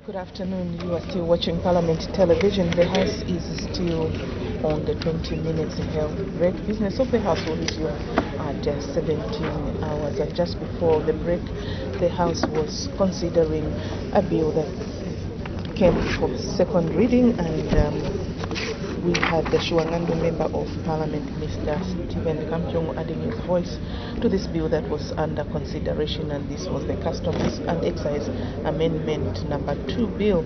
Good afternoon. You are still watching Parliament Television. The House is still on the 20 minutes health break. Business of the House will resume at 17 hours. And just before the break, the House was considering a bill that came for second reading, and we had the Shuangando Member of Parliament, Mr. Stephen Kampiong, adding his voice to this bill that was under consideration, and this was the Customs and Excise Amendment number 2 bill,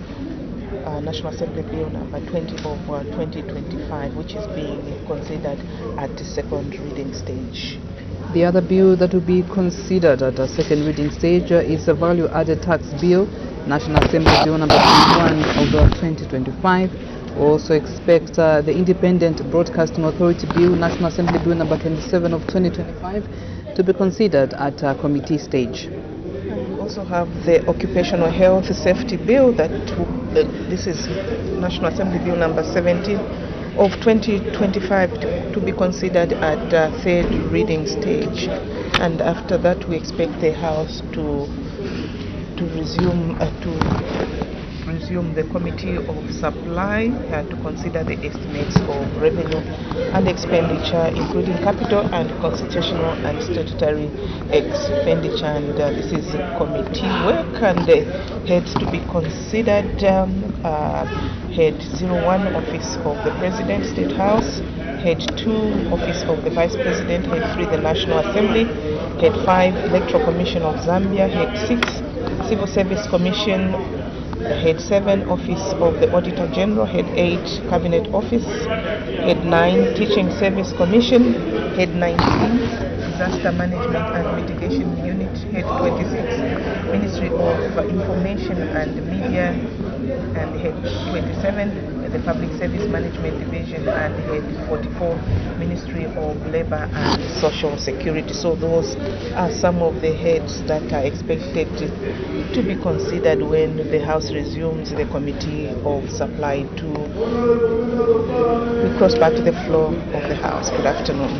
National Assembly Bill number 20 of 2025, which is being considered at the second reading stage. The other bill that will be considered at the second reading stage is the Value Added Tax Bill, National Assembly Bill number 21 of 2025. We also expect the Independent Broadcasting Authority Bill, National Assembly Bill number 27 of 2025, to be considered at committee stage. And we also have the Occupational Health Safety Bill, this is National Assembly Bill number 17 of 2025, to be considered at third reading stage. And after that, we expect the House to resume the Committee of Supply to consider the estimates of revenue and expenditure, including capital and constitutional and statutory expenditure. And this is committee work, and the heads to be considered: Head 01, Office of the President, State House; Head 2, Office of the Vice President; Head 3, the National Assembly; Head 5, Electoral Commission of Zambia; Head 6, Civil Service Commission; Head 7, Office of the Auditor General; Head 8, Cabinet Office; Head 9, Teaching Service Commission; Head 19, Disaster Management and Mitigation Unit; Head 26, Ministry of Information and Media; and Head 27, the Public Service Management Division; and Head 44, Ministry of Labor and Social Security. So those are some of the heads that are expected to be considered when the House resumes the Committee of Supply. We cross back to the floor of the House. Good afternoon.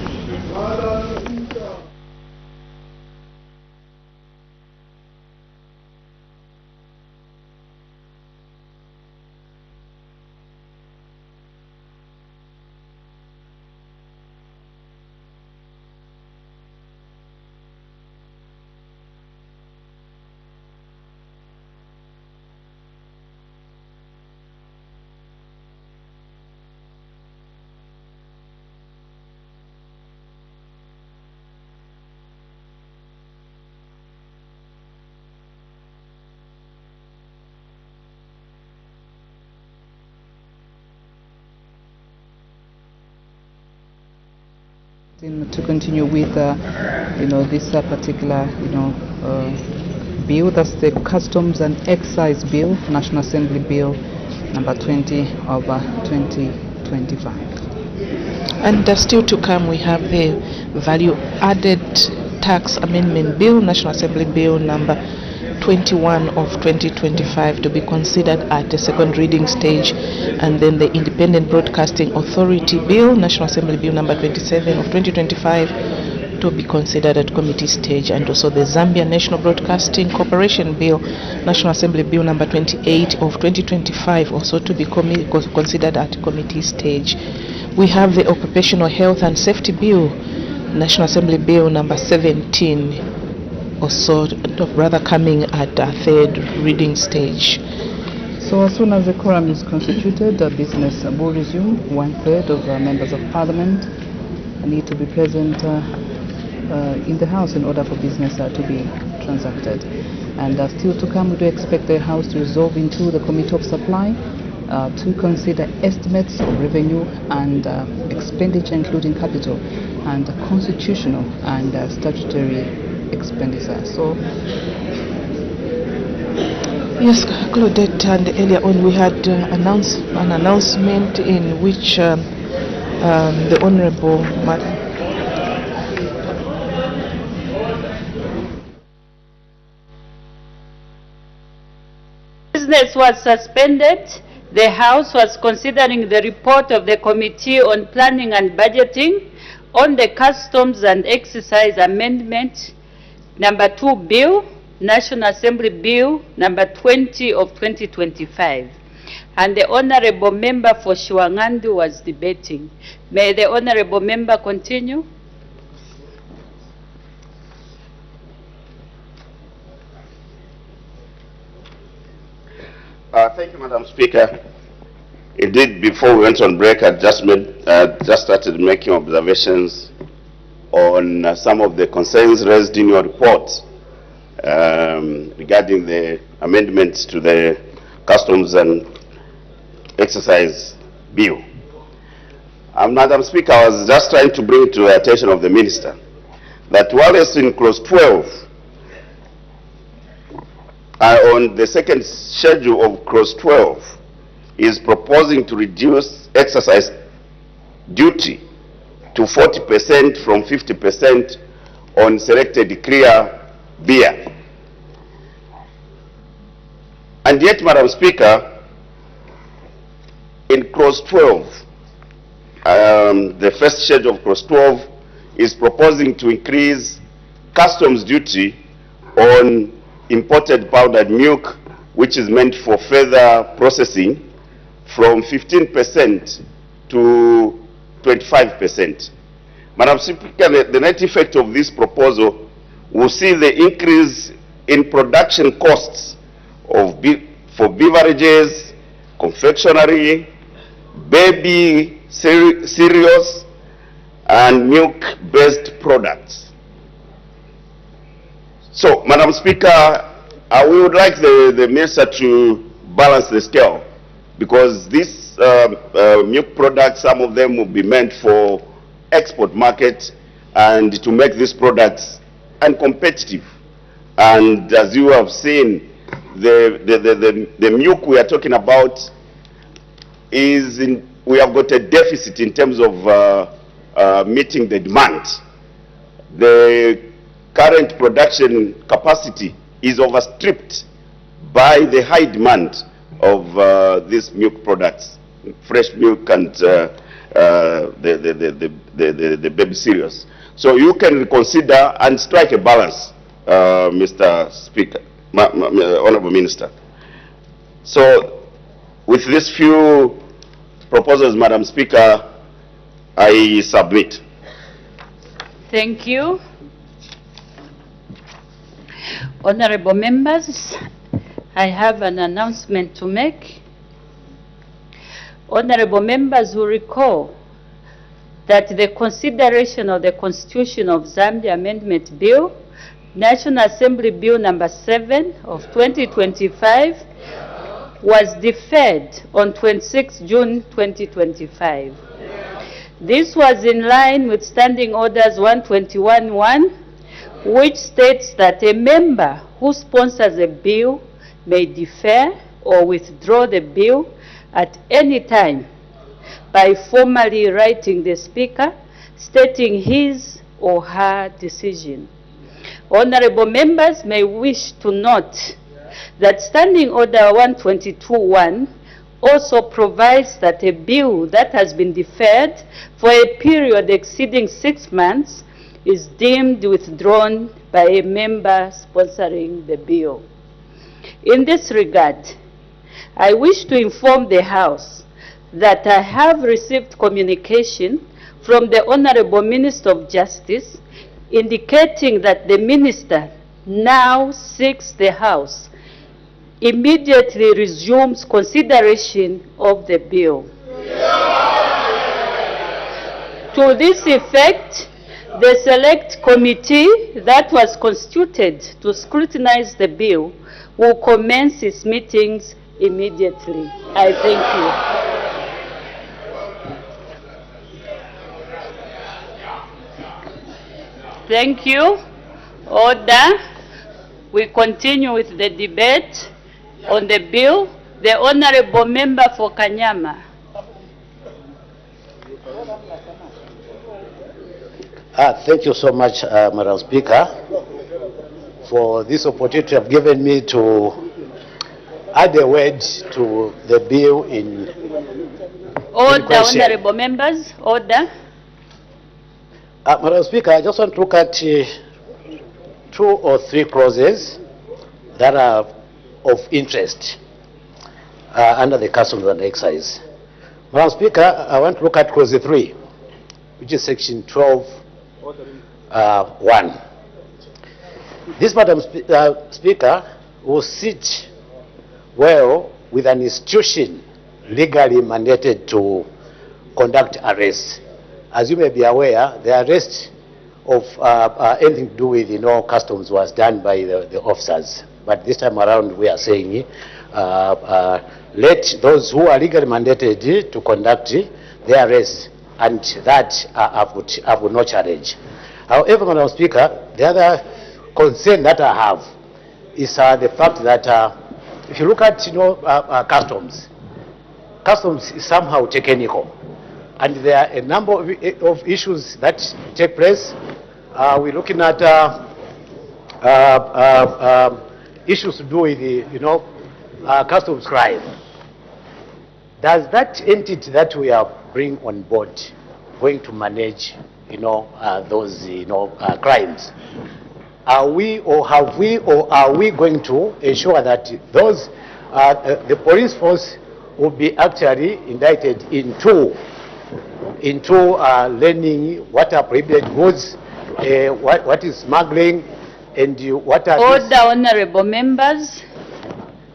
To continue with this particular bill, that's the Customs and Excise Bill, National Assembly Bill number 20 of 2025. And still to come, we have the Value Added Tax Amendment Bill, National Assembly Bill number 21 of 2025, to be considered at the second reading stage, and then the Independent Broadcasting Authority Bill, National Assembly Bill number 27 of 2025, to be considered at committee stage, and also the Zambia National Broadcasting Corporation Bill, National Assembly Bill number 28 of 2025, also to be considered at committee stage. We have the Occupational Health and Safety Bill, National Assembly Bill number 17, also rather coming at a third reading stage. So as soon as the quorum is constituted, the business will resume. 1/3 of members of Parliament need to be present in the House in order for business to be transacted. And still to come, we do expect the House to resolve into the Committee of Supply to consider estimates of revenue and expenditure, including capital and constitutional and statutory expenditure. So yes, Claudette, and earlier on we had an announcement in which the Honorable Business was suspended. The House was considering the report of the Committee on Planning and Budgeting on the Customs and Excise Amendment number 2 bill, National Assembly Bill number 20 of 2025. And the Honorable Member for Shiwangandu was debating. May the Honorable Member continue? Thank you, Madam Speaker. Indeed, before we went on break, I just started making observations on some of the concerns raised in your report regarding the amendments to the Customs and Exercise Bill. Madam Speaker, I was just trying to bring to the attention of the Minister that while it's in clause 12, on the second schedule of clause 12, is proposing to reduce excise duty to 40% from 50% on selected clear beer. And yet, Madam Speaker, in clause 12, the first schedule of clause 12 is proposing to increase customs duty on imported powdered milk, which is meant for further processing, from 15% to 25%. Madam Speaker, the net effect of this proposal will see the increase in production costs of for beverages, confectionery, baby cereals, and milk-based products. So, Madam Speaker, we would like the Minister to balance the scale, because these milk products, some of them will be meant for export market, and to make these products uncompetitive. And as you have seen, the milk we are talking about is we have got a deficit in terms of meeting the demand. The current production capacity is overstripped by the high demand of these milk products, fresh milk and the baby cereals. So you can reconsider and strike a balance, Mr. Speaker, Honorable Minister. So with these few proposals, Madam Speaker, I submit. Thank you. Honorable members, I have an announcement to make. Honorable members will recall that the consideration of the Constitution of Zambia Amendment Bill, National Assembly Bill number 7 of 2025, was deferred on 26 June 2025. This was in line with Standing Orders 121.1, which states that a member who sponsors a bill may defer or withdraw the bill at any time by formally writing the Speaker, stating his or her decision. Honorable members may wish to note that Standing Order 122.1 also provides that a bill that has been deferred for a period exceeding 6 months is deemed withdrawn by a member sponsoring the bill. In this regard, I wish to inform the House that I have received communication from the Honorable Minister of Justice indicating that the Minister now seeks the House immediately resumes consideration of the bill. To this effect, the Select Committee that was constituted to scrutinize the bill will commence its meetings immediately. I thank you. Thank you. Order. We continue with the debate on the bill. The Honorable Member for Kanyama. Thank you so much, Madam Speaker, for this opportunity you have given me to add a word to the bill in Order, Honorable Members. Order. Madam Speaker, I just want to look at 2 or 3 clauses that are of interest under the Customs and Excise. Madam Speaker, I want to look at clause 3, which is section 12(1). This, Madam Speaker, will sit well with an institution legally mandated to conduct arrests. As you may be aware, the arrest of anything to do with customs was done by the officers. But this time around, we are saying let those who are legally mandated to conduct the arrests, and that I would not challenge. However, Madam Speaker, the other concern that I have is the fact that if you look at customs is somehow technical, and there are a number of issues that take place. We're looking at issues to do with customs crime. Does that entity that we are bringing on board going to manage those crimes? Are we or have we or are we going to ensure that those the police force will be actually indicted into learning what are prohibited goods, what is smuggling, and what are Order, honorable members.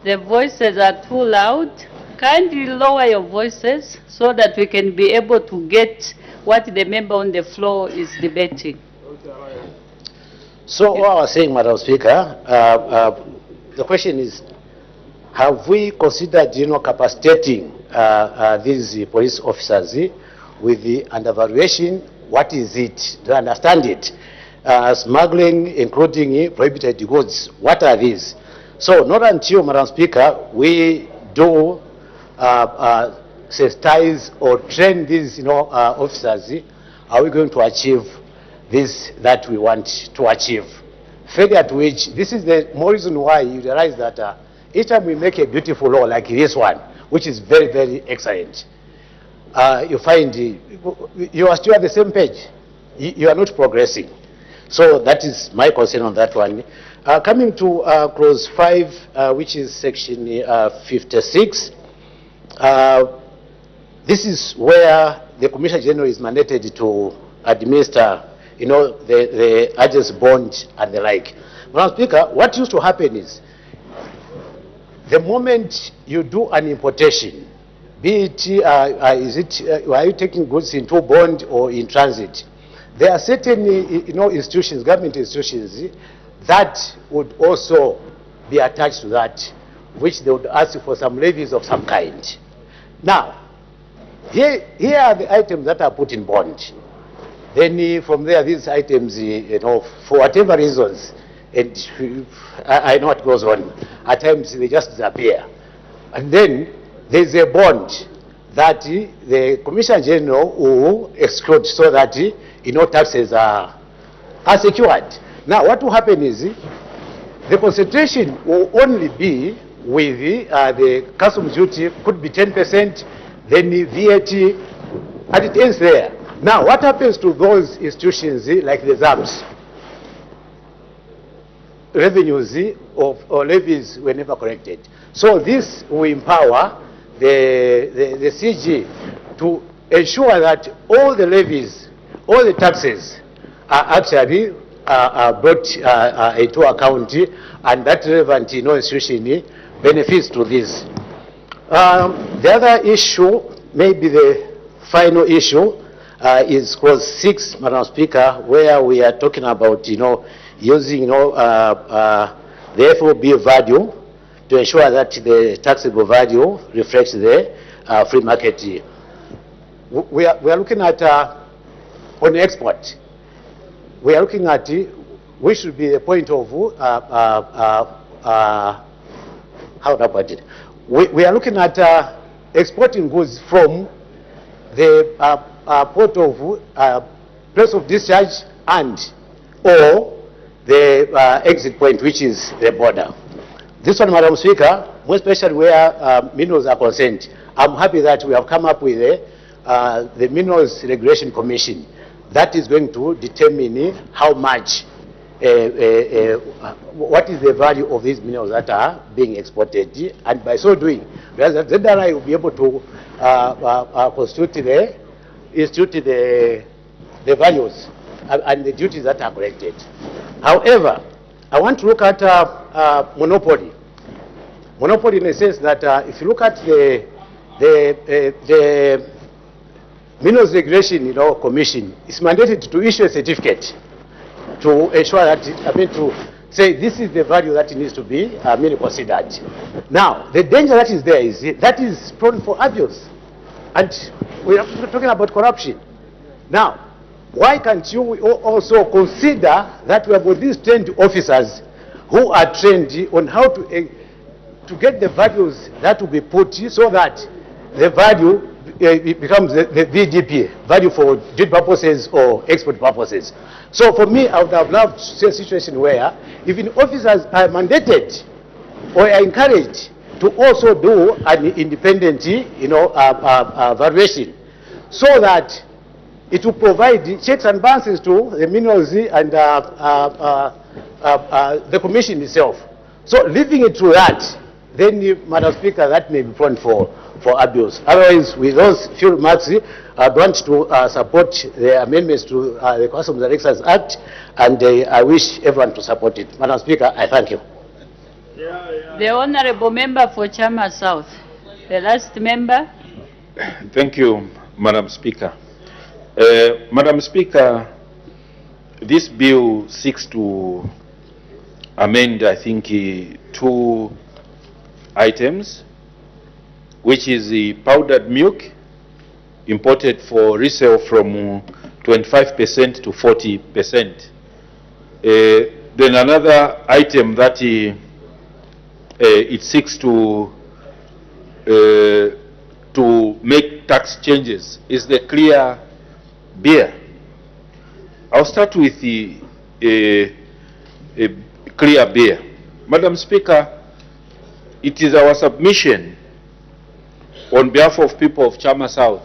The voices are too loud. Kindly lower your voices so that we can be able to get what the member on the floor is debating. So what I was saying, Madam Speaker, the question is, have we considered capacitating these police officers with the undervaluation? What is it? To understand it. Smuggling, including prohibited goods, what are these? So not until, Madam Speaker, we do sensitize or train these officers, are we going to achieve this that we want to achieve. Failure to which, this is the more reason why you realize that each time we make a beautiful law like this one, which is very, very excellent, you find you are still at the same page. You are not progressing. So that is my concern on that one. Coming to clause 5, which is section 56, this is where the Commissioner General is mandated to administer, the agent's bond and the like. Madam Speaker, what used to happen is, the moment you do an importation, be it, are you taking goods into bond or in transit, there are certain, institutions, government institutions, that would also be attached to that, which they would ask for some levies of some kind. Now, here are the items that are put in bond. Then from there, these items, for whatever reasons, and I know what goes on, at times they just disappear. And then there's a bond that the Commissioner General will exclude so that, taxes are secured. Now, what will happen is, the concentration will only be with the customs duty, could be 10%, then the VAT, and it ends there. Now, what happens to those institutions like the ZAMs? Revenues or levies were never collected. So this will empower the CG to ensure that all the levies, all the taxes are actually brought into account, and that relevant institution benefits to this. The other issue, maybe the final issue, is clause 6, Madam Speaker, where we are talking about using the FOB value to ensure that the taxable value reflects the free market. We are looking at on export. We are looking at which should be the point of how do I put it? We are looking at exporting goods from the port of place of discharge and or the exit point, which is the border. This one, Madam Speaker, more especially where minerals are concerned, I'm happy that we have come up with the Minerals Regulation Commission that is going to determine how much what is the value of these minerals that are being exported, and by so doing, whereas the ZRI will be able to institute the values and the duties that are collected. However, I want to look at monopoly. Monopoly in the sense that if you look at the Minerals Regulation Commission, is mandated to issue a certificate to ensure that, to say this is the value that needs to be considered. Now, the danger that is there is that is prone for abuse. And we are talking about corruption. Now, why can't you also consider that we have got these trained officers who are trained on how to get the values that will be put so that the value it becomes the VDP, value for trade purposes or export purposes. So for me, I would have loved to see a situation where even officers are mandated or are encouraged to also do an independent, valuation, so that it will provide checks and balances to the minerals and the commission itself. So leaving it to that, then, Madam Speaker, that may be prone for abuse. Otherwise, with those few remarks, I want to support the amendments to the Customs and Excise Act, and I wish everyone to support it. Madam Speaker, I thank you. The Honourable Member for Chama South. The last member. Thank you, Madam Speaker. Madam Speaker, this bill seeks to amend, I think, two items, which is the powdered milk imported for resale from 25% to 40%. Then another item that it seeks to make tax changes is the clear beer. I'll start with the clear beer. Madam Speaker, it is our submission on behalf of people of Chama South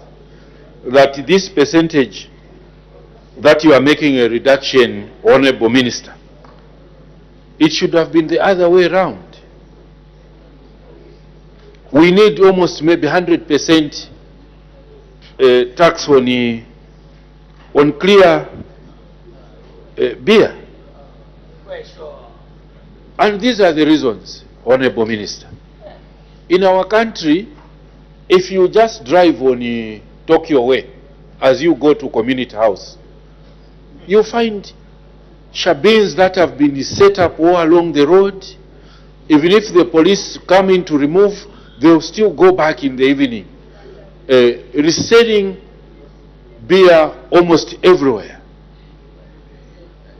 that this percentage that you are making a reduction, Honourable Minister, it should have been the other way around. We need almost maybe 100% tax on clear beer. And these are the reasons, Honourable Minister. In our country, if you just drive on Tokyo Way as you go to Community House, you find shabins that have been set up all along the road. Even if the police come in to remove, they'll still go back in the evening, reselling beer almost everywhere.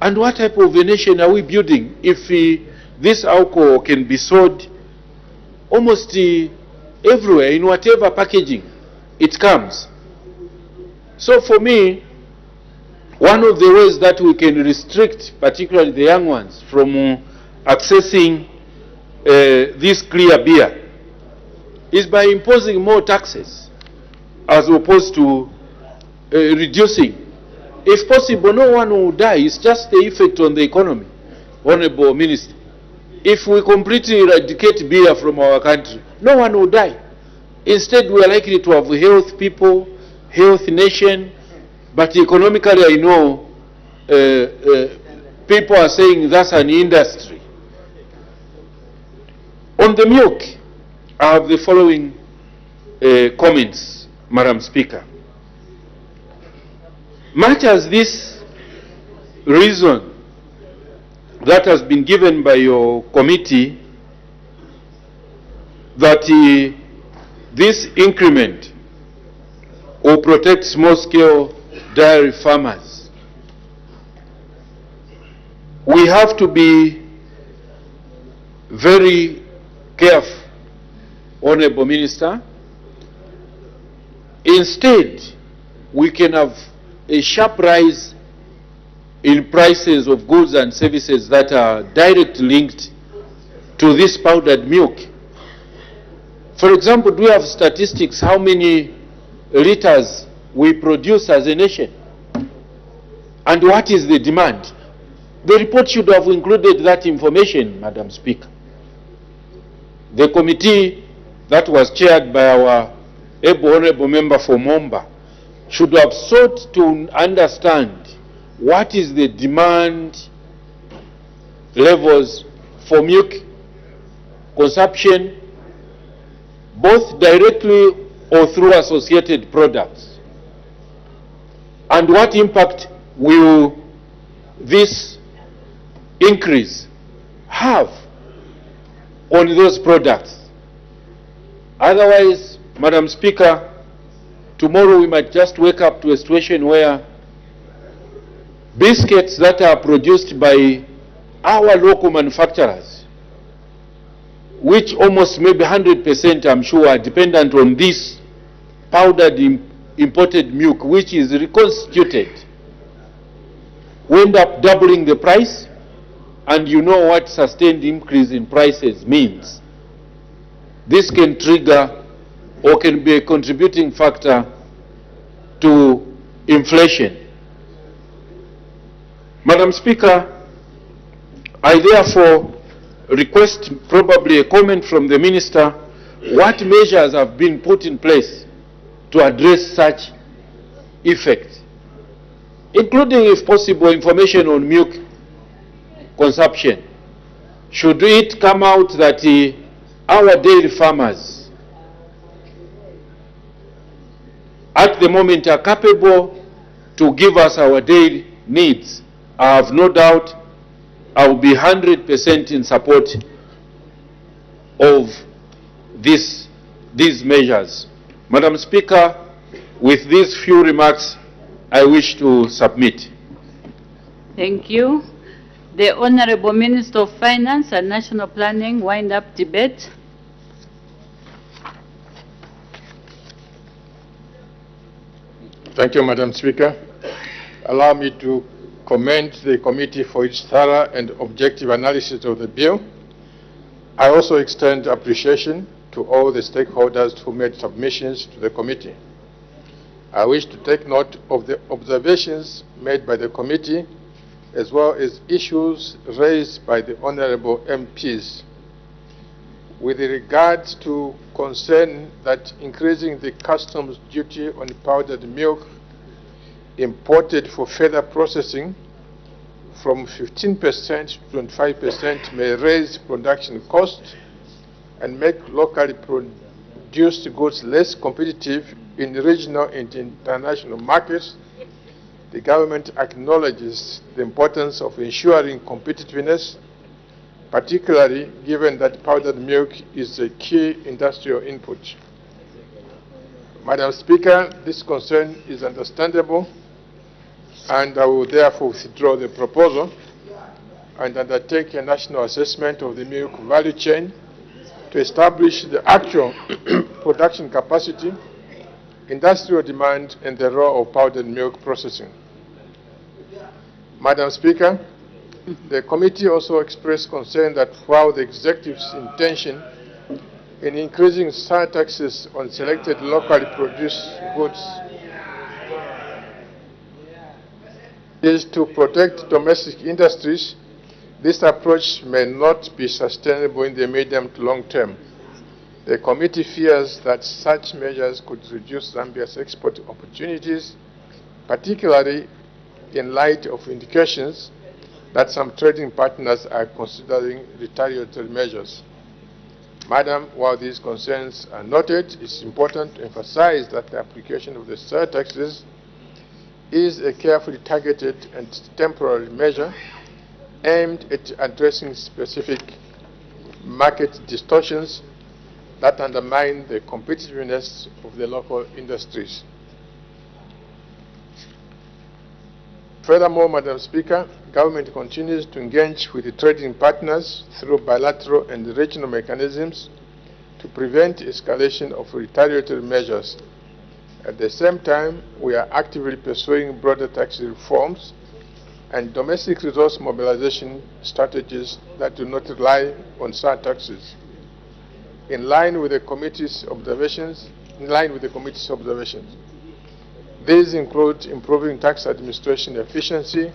And what type of a nation are we building if this alcohol can be sold almost everywhere in whatever packaging it comes? So for me, one of the ways that we can restrict, particularly the young ones, from accessing this clear beer is by imposing more taxes as opposed to reducing. If possible, no one will die. It's just the effect on the economy, Honourable Minister. If we completely eradicate beer from our country, no one will die. Instead, we are likely to have health people, health nation, but economically, I know people are saying that's an industry. On the milk, I have the following comments, Madam Speaker. Much as this reason that has been given by your committee that this increment will protect small-scale dairy farmers, we have to be very careful, Honourable Minister. Instead, we can have a sharp rise in prices of goods and services that are directly linked to this powdered milk. For example, do we have statistics how many liters we produce as a nation? And what is the demand? The report should have included that information, Madam Speaker. The committee that was chaired by our honorable member for Momba should have sought to understand what is the demand levels for milk consumption, both directly or through associated products, and what impact will this increase have on those products. Otherwise, Madam Speaker, tomorrow we might just wake up to a situation where biscuits that are produced by our local manufacturers, which almost maybe 100% I'm sure are dependent on this powdered imported milk, which is reconstituted, we end up doubling the price, and you know what sustained increase in prices means. This can trigger or can be a contributing factor to inflation. Madam Speaker, I therefore request probably a comment from the Minister. What measures have been put in place to address such effects, including, if possible, information on milk consumption? Should it come out that our dairy farmers at the moment are capable to give us our dairy needs? I have no doubt I will be 100% in support of these measures. Madam Speaker, with these few remarks, I wish to submit. Thank you. The Honorable Minister of Finance and National Planning wind-up debate. Thank you, Madam Speaker. Allow me to commend the committee for its thorough and objective analysis of the bill. I also extend appreciation to all the stakeholders who made submissions to the committee. I wish to take note of the observations made by the committee as well as issues raised by the honorable MPs. With regards to concern that increasing the customs duty on powdered milk imported for further processing from 15% to 25% may raise production costs and make locally produced goods less competitive in regional and international markets. The government acknowledges the importance of ensuring competitiveness, particularly given that powdered milk is a key industrial input. Madam Speaker, this concern is understandable, and I will therefore withdraw the proposal and undertake a national assessment of the milk value chain to establish the actual production capacity, industrial demand, and the role of powdered milk processing. Madam Speaker, the committee also expressed concern that while the executive's intention in increasing surtaxes on selected locally produced goods is to protect domestic industries, this approach may not be sustainable in the medium to long term. The committee fears that such measures could reduce Zambia's export opportunities, particularly in light of indications that some trading partners are considering retaliatory measures. Madam, while these concerns are noted, it is important to emphasize that the application of the surtaxes is a carefully targeted and temporary measure aimed at addressing specific market distortions that undermine the competitiveness of the local industries. Furthermore, Madam Speaker, government continues to engage with the trading partners through bilateral and regional mechanisms to prevent escalation of retaliatory measures. At the same time, we are actively pursuing broader tax reforms and domestic resource mobilization strategies that do not rely on surtaxes. In line with the committee's observations, these include improving tax administration efficiency,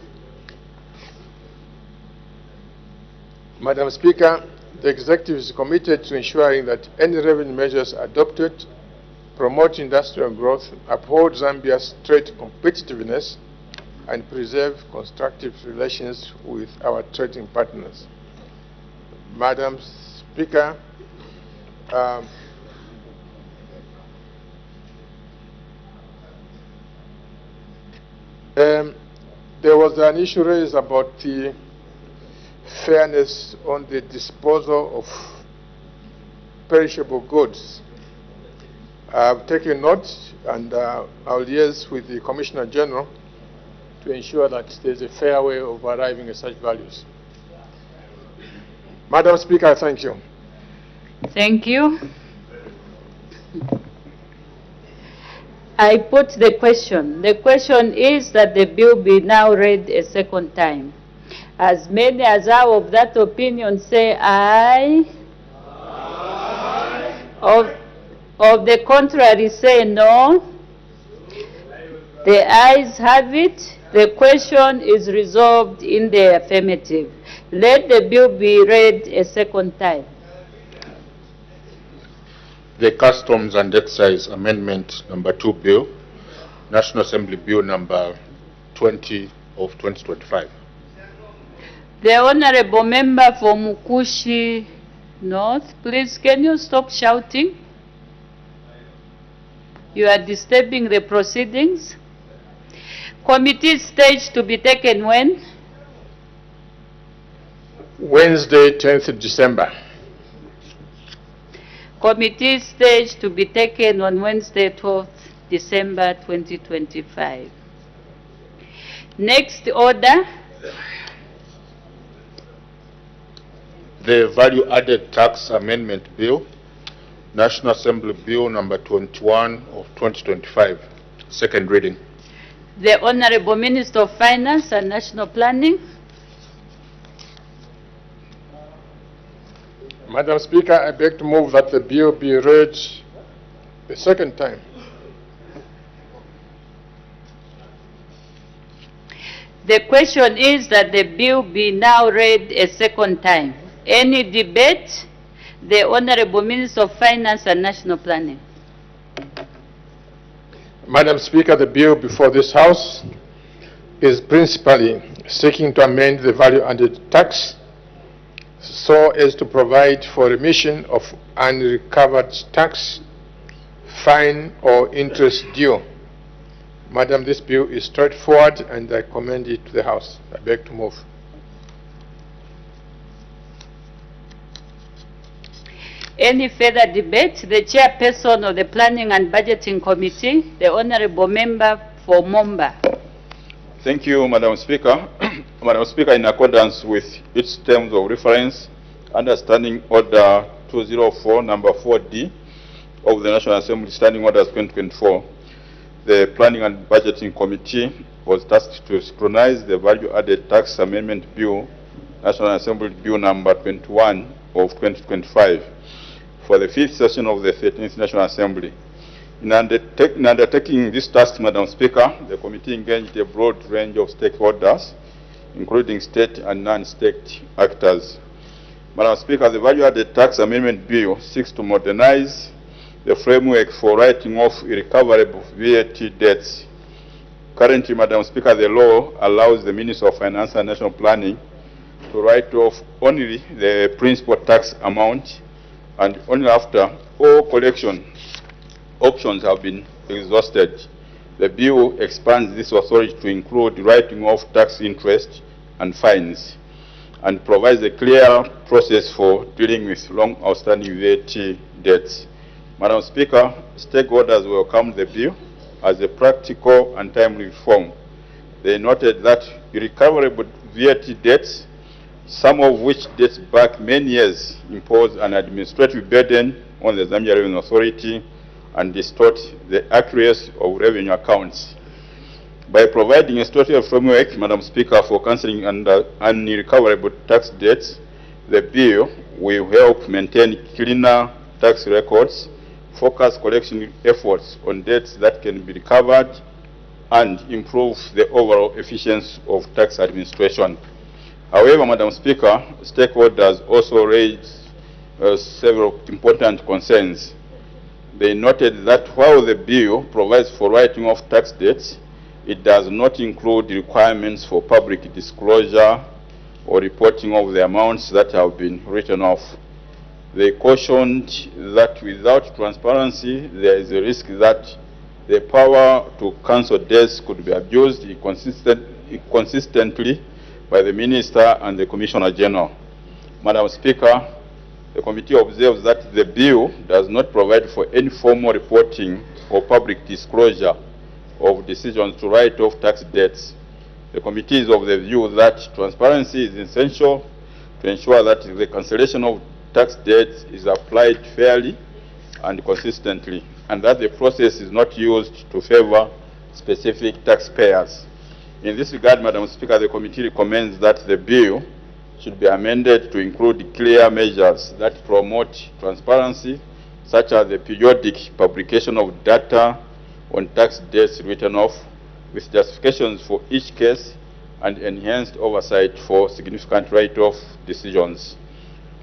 Madam Speaker, the Executive is committed to ensuring that any revenue measures adopted promote industrial growth, uphold Zambia's trade competitiveness, and preserve constructive relations with our trading partners. Madam Speaker, there was an issue raised about the fairness on the disposal of perishable goods. I've taken note, and I'll liaise with the Commissioner General to ensure that there's a fair way of arriving at such values. Madam Speaker, I thank you. Thank you. I put the question. The question is that the bill be now read a second time. As many as are of that opinion say aye. Aye. Of the contrary say no. The ayes have it. The question is resolved in the affirmative. Let the bill be read a second time. The Customs and Excise Amendment number 2 Bill, National Assembly Bill number 20 of 2025. The Honorable Member for Mukushi North, please can you stop shouting? You are disturbing the proceedings. Committee stage to be taken when? Wednesday, 10th December. Committee stage to be taken on Wednesday, 12th December 2025. Next order. The Value Added Tax Amendment Bill, National Assembly Bill number 21 of 2025, second reading. The Honorable Minister of Finance and National Planning. Madam Speaker, I beg to move that the bill be read a second time. The question is that the bill be now read a second time. Any debate? The Honorable Minister of Finance and National Planning. Madam Speaker, the bill before this House is principally seeking to amend the value-added tax so as to provide for remission of unrecovered tax, fine, or interest due. Madam, this bill is straightforward and I commend it to the House. I beg to move. Any further debate? The chairperson of the Planning and Budgeting Committee, the Honorable Member for Momba. Thank you, Madam Speaker. Madam Speaker, in accordance with its terms of reference, understanding Order 204, number 4D of the National Assembly Standing Orders 2024, the Planning and Budgeting Committee was tasked to scrutinize the Value-Added Tax Amendment Bill, National Assembly Bill number 21 of 2025, for the 5th session of the 13th National Assembly. In undertaking this task, Madam Speaker, the committee engaged a broad range of stakeholders, including state and non-state actors. Madam Speaker, the Value-Added Tax Amendment Bill seeks to modernize the framework for writing off irrecoverable VAT debts. Currently, Madam Speaker, the law allows the Minister of Finance and National Planning to write off only the principal tax amount, and only after all collection options have been exhausted. The bill expands this authority to include writing off tax interest and fines, and provides a clear process for dealing with long outstanding VAT debts. Madam Speaker, stakeholders welcomed the bill as a practical and timely reform. They noted that irrecoverable VAT debts, some of which dates back many years, impose an administrative burden on the Zambia Revenue Authority and distort the accuracy of revenue accounts. By providing a structural framework, Madam Speaker, for cancelling unrecoverable tax debts, the bill will help maintain cleaner tax records, focus collection efforts on debts that can be recovered, and improve the overall efficiency of tax administration. However, Madam Speaker, stakeholders also raised several important concerns. They noted that while the bill provides for writing off tax debts, it does not include requirements for public disclosure or reporting of the amounts that have been written off. They cautioned that without transparency, there is a risk that the power to cancel debts could be abused inconsistently by the Minister and the Commissioner General. Madam Speaker, the committee observes that the bill does not provide for any formal reporting or public disclosure of decisions to write off tax debts. The committee is of the view that transparency is essential to ensure that the cancellation of tax debts is applied fairly and consistently, and that the process is not used to favor specific taxpayers. In this regard, Madam Speaker, the committee recommends that the bill should be amended to include clear measures that promote transparency, such as the periodic publication of data on tax debts written off, with justifications for each case and enhanced oversight for significant write-off decisions.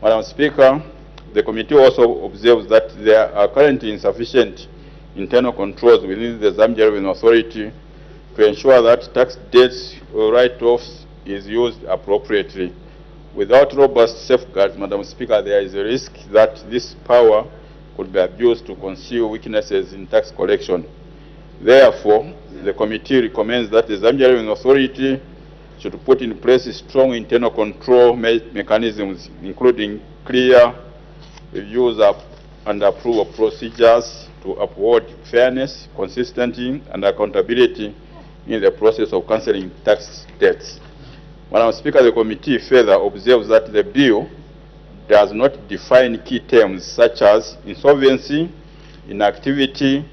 Madam Speaker, the committee also observes that there are currently insufficient internal controls within the Zambia Revenue Authority to ensure that tax debts or write-offs is used appropriately. Without robust safeguards, Madam Speaker, there is a risk that this power could be abused to conceal weaknesses in tax collection. Therefore, the committee recommends that the Zambia Revenue Authority should put in place strong internal control mechanisms, including clear reviews and approval procedures to uphold fairness, consistency, and accountability in the process of cancelling tax debts. Madam Speaker, the committee further observes that the bill does not define key terms such as insolvency, inactivity,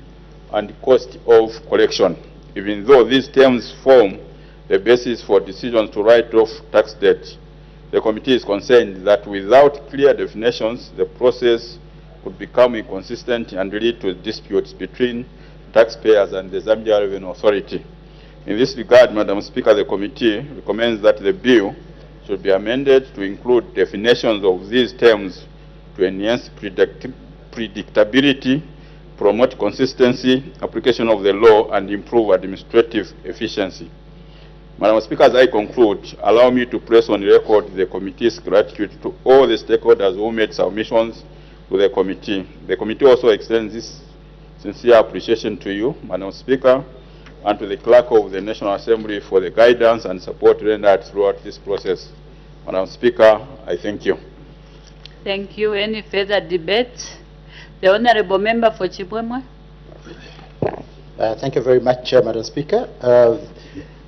and cost of collection, even though these terms form the basis for decisions to write off tax debt. The committee is concerned that without clear definitions, the process could become inconsistent and lead to disputes between taxpayers and the Zambia Revenue Authority. In this regard, Madam Speaker, the committee recommends that the bill should be amended to include definitions of these terms to enhance predictability, promote consistency, application of the law, and improve administrative efficiency. Madam Speaker, as I conclude, allow me to place on record the committee's gratitude to all the stakeholders who made submissions to the committee. The committee also extends this sincere appreciation to you, Madam Speaker, and to the Clerk of the National Assembly for the guidance and support rendered throughout this process. Madam Speaker, I thank you. Thank you. Any further debate? The Honourable Member for Chibwemwe. Thank you very much, Madam Speaker.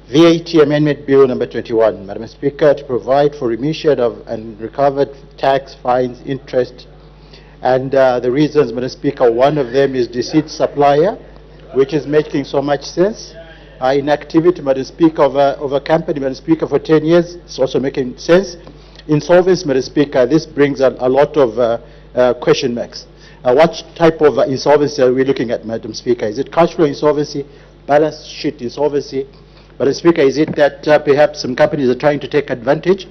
VAT Amendment Bill number 21, Madam Speaker, to provide for remission of unrecovered tax, fines, interest, and the reasons, Madam Speaker, one of them is deceit supplier, which is making so much sense. Inactivity, Madam Speaker, of a company, Madam Speaker, for 10 years, it's also making sense. Insolvency, Madam Speaker, this brings a lot of question marks. What type of insolvency are we looking at, Madam Speaker? Is it cash flow insolvency, balance sheet insolvency? Madam Speaker, is it that perhaps some companies are trying to take advantage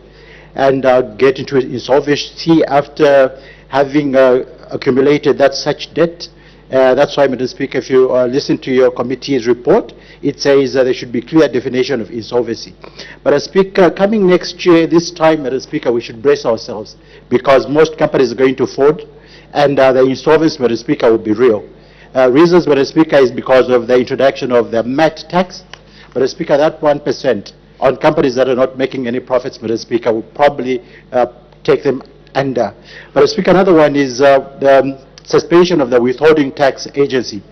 and get into insolvency after having accumulated that such debt? That's why, Madam Speaker, if you listen to your committee's report, it says there should be clear definition of insolvency. Madam Speaker, coming next year, this time, Madam Speaker, we should brace ourselves because most companies are going to fold and the insolvency, Madam Speaker, will be real. Reasons, Madam Speaker, is because of the introduction of the MAT tax. Madam Speaker, that 1% on companies that are not making any profits, Madam Speaker, will probably take them under. Madam Speaker, another one is the suspension of the withholding tax agency.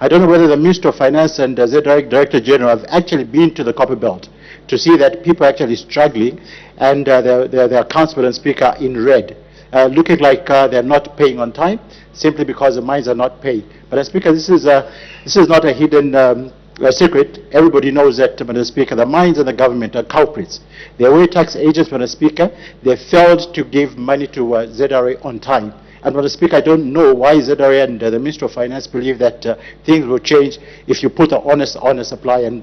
I don't know whether the Minister of Finance and the Director General have actually been to the Copper Belt to see that people are actually struggling and their accounts, Madam Speaker, in red, looking like they're not paying on time simply because the mines are not paid. Madam Speaker, this is not a hidden secret. Everybody knows that, Madam Speaker, the mines and the government are culprits. They were tax agents, Madam Speaker. They failed to give money to ZRA on time. And Madam Speaker, I don't know why ZRA and the Minister of Finance believe that things will change if you put an honest supplier and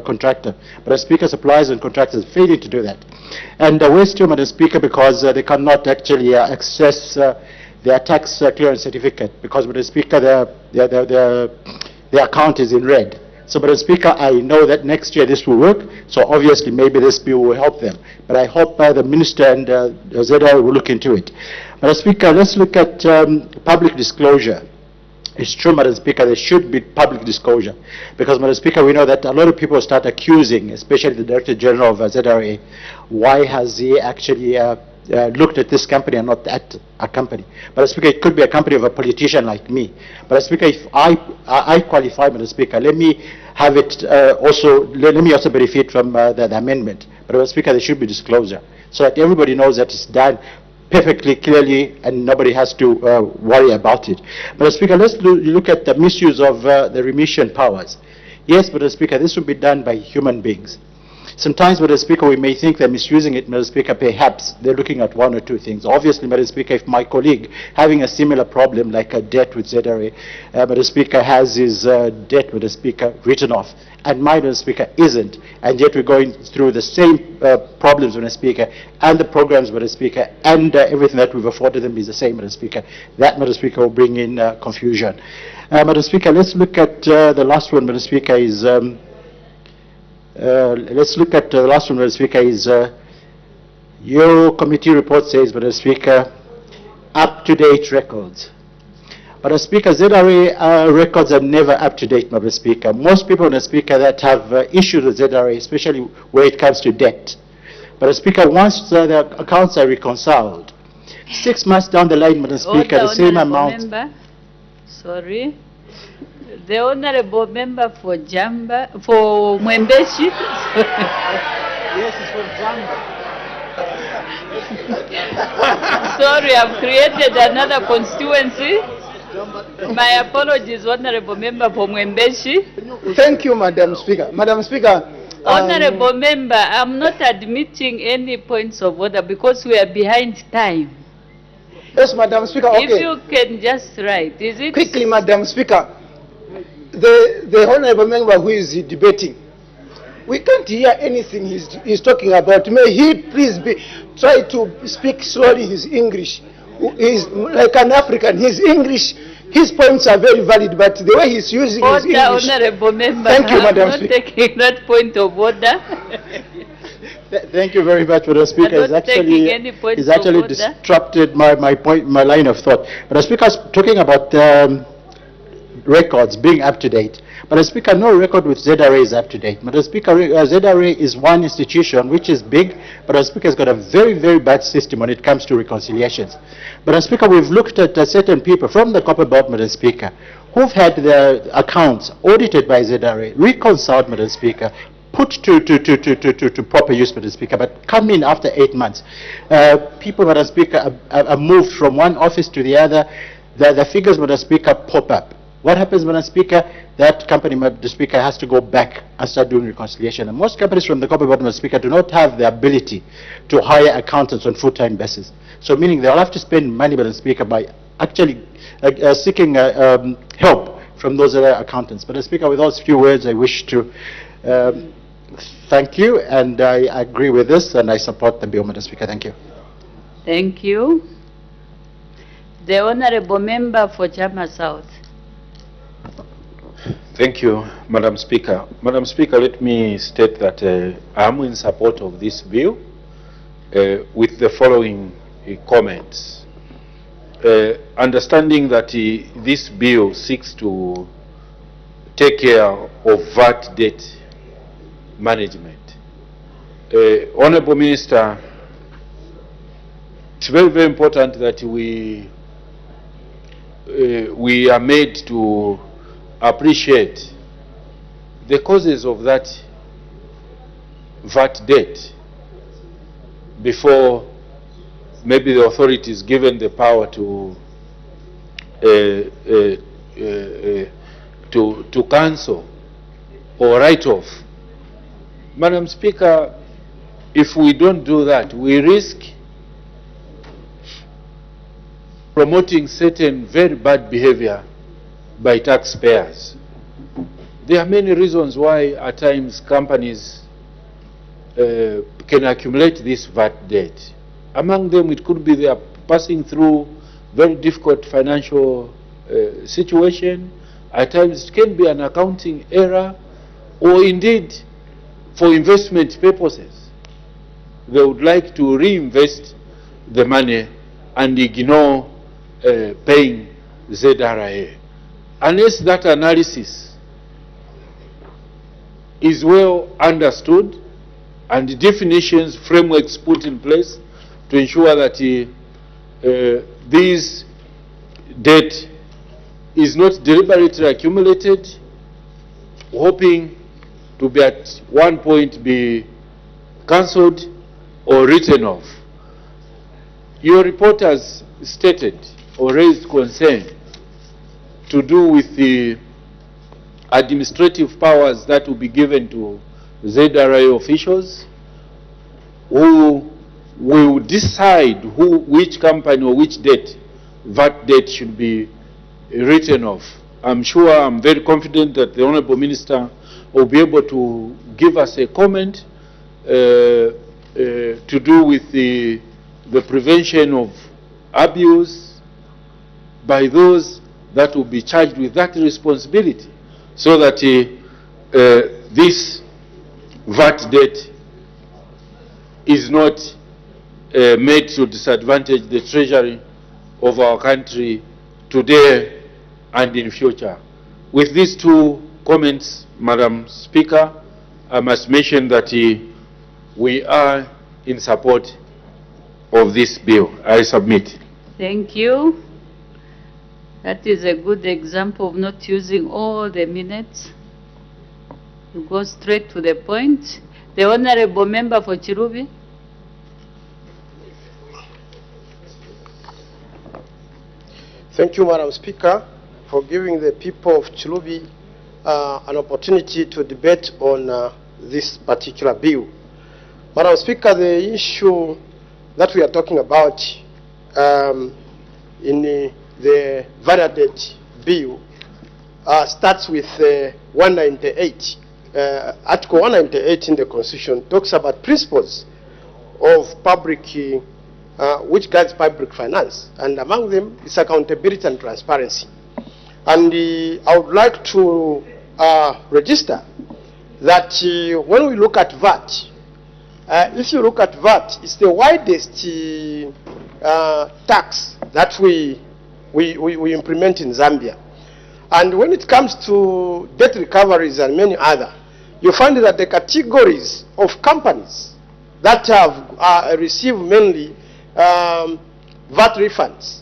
contractor. But Speaker, suppliers and contractors are failing to do that. And where's still, Madam Speaker, because they cannot actually access their tax clearance certificate, because, Madam Speaker, their account is in red. So, Madam Speaker, I know that next year this will work, so obviously maybe this bill will help them. But I hope the Minister and ZRA will look into it. Madam Speaker, let's look at public disclosure. It's true, Madam Speaker, there should be public disclosure. Because, Madam Speaker, we know that a lot of people start accusing, especially the Director General of ZRA, why has he actually looked at this company and not at a company. But Speaker, it could be a company of a politician like me. But Speaker, if I qualify, Madam Speaker, let me have it let me also benefit from the amendment. But Speaker, there should be disclosure so that everybody knows that it's done perfectly clearly and nobody has to worry about it. But Speaker, let's look at the misuse of the remission powers. Yes, but Speaker, this will be done by human beings. Sometimes, Madam Speaker, we may think they're misusing it, Madam Speaker, perhaps they're looking at one or two things. Obviously, Madam Speaker, if my colleague having a similar problem like a debt with ZRA, Madam Speaker, has his debt, Madam Speaker, written off, and my, Madam Speaker, isn't, and yet we're going through the same problems, Madam Speaker, and the programs, Madam Speaker, and everything that we've afforded them is the same, Madam Speaker. That, Madam Speaker, will bring in confusion. Madam Speaker, let's look at the last one, Madam Speaker, is... let's look at the last one, Madam Speaker, is your committee report says, Madam Speaker, up-to-date records. Madam Speaker, ZRA records are never up-to-date, Madam Speaker. Most people, Madam Speaker, that have issues with ZRA, especially where it comes to debt. Madam Speaker, once the accounts are reconciled, 6 months down the line, Madam Speaker, the same amount... Member. Sorry. The Honorable Member for Jamba, for Mwembeshi. Yes, it's for Jamba. Sorry, I've created another constituency. My apologies, Honorable Member for Mwembeshi. Thank you, Madam Speaker. Madam Speaker. Honorable Member, I'm not admitting any points of order because we are behind time. Yes, Madam Speaker. Okay. If you can just write, is it? Quickly, Madam Speaker. The Honorable Member who is debating, we can't hear anything he's talking about. May he please try to speak slowly his English. He's like an African. His English, his points are very valid, but the way he's using his English... Honorable Member, thank you, Madam I'm not taking that point of order. Thank you very much, Madam Speaker. It's actually disrupted my line of thought. But Speaker, I was talking about records being up to date. But Speaker, no record with ZRA is up to date. But Speaker, ZRA is one institution which is big, but Speaker has got a very, very bad system when it comes to reconciliations. But Speaker, we've looked at certain people from the Copper Belt, Madam Speaker, who've had their accounts audited by ZRA, reconciled, Madam Speaker, put to proper use, Madam Speaker, but come in after 8 months. People, Madam Speaker, are moved from one office to the other. The figures, Madam Speaker, pop up. What happens, Madam Speaker? That company, Madam Speaker, has to go back and start doing reconciliation. And most companies from the Copper Belt, Madam Speaker, do not have the ability to hire accountants on full-time basis. So meaning they'll have to spend money, Madam Speaker, by actually seeking help from those other accountants. But, Madam Speaker, with those few words, I wish to thank you, and I agree with this, and I support the bill, Madam Speaker. Thank you. Thank you. The Honorable Member for Jama South. Thank you, Madam Speaker. Madam Speaker, let me state that I am in support of this bill with the following comments. Understanding that this bill seeks to take care of VAT debt management. Honorable Minister, it's very, very important that we are made to appreciate the causes of that VAT debt before maybe the authorities given the power to cancel or write off. Madam Speaker, if we don't do that, we risk promoting certain very bad behavior by taxpayers. There are many reasons why at times companies can accumulate this VAT debt. Among them, it could be they are passing through very difficult financial situation. At times, it can be an accounting error, or indeed, for investment purposes. They would like to reinvest the money and ignore paying ZRA. Unless that analysis is well understood and definitions, frameworks put in place to ensure that this debt is not deliberately accumulated, hoping to be at one point be cancelled or written off. Your report has stated or raised concern to do with the administrative powers that will be given to ZRA officials who will decide which company or which debt, VAT debt, should be written off. I'm very confident that the Honorable Minister will be able to give us a comment to do with the prevention of abuse by those that will be charged with that responsibility, so that this VAT debt is not made to disadvantage the treasury of our country today and in future. With these two comments, Madam Speaker, I must mention that we are in support of this bill. I submit. Thank you. That is a good example of not using all the minutes. You go straight to the point. The Honorable Member for Chirubi. Thank you, Madam Speaker, for giving the people of Chirubi an opportunity to debate on this particular bill. Madam Speaker, the issue that we are talking about in the VAT debt bill starts with 198. Article 198 in the Constitution talks about principles of public, which guides public finance, and among them is accountability and transparency. And I would like to register that when we look at VAT, if you look at VAT, it's the widest tax that we implement in Zambia. And when it comes to debt recoveries and many other, you find that the categories of companies that have received mainly VAT refunds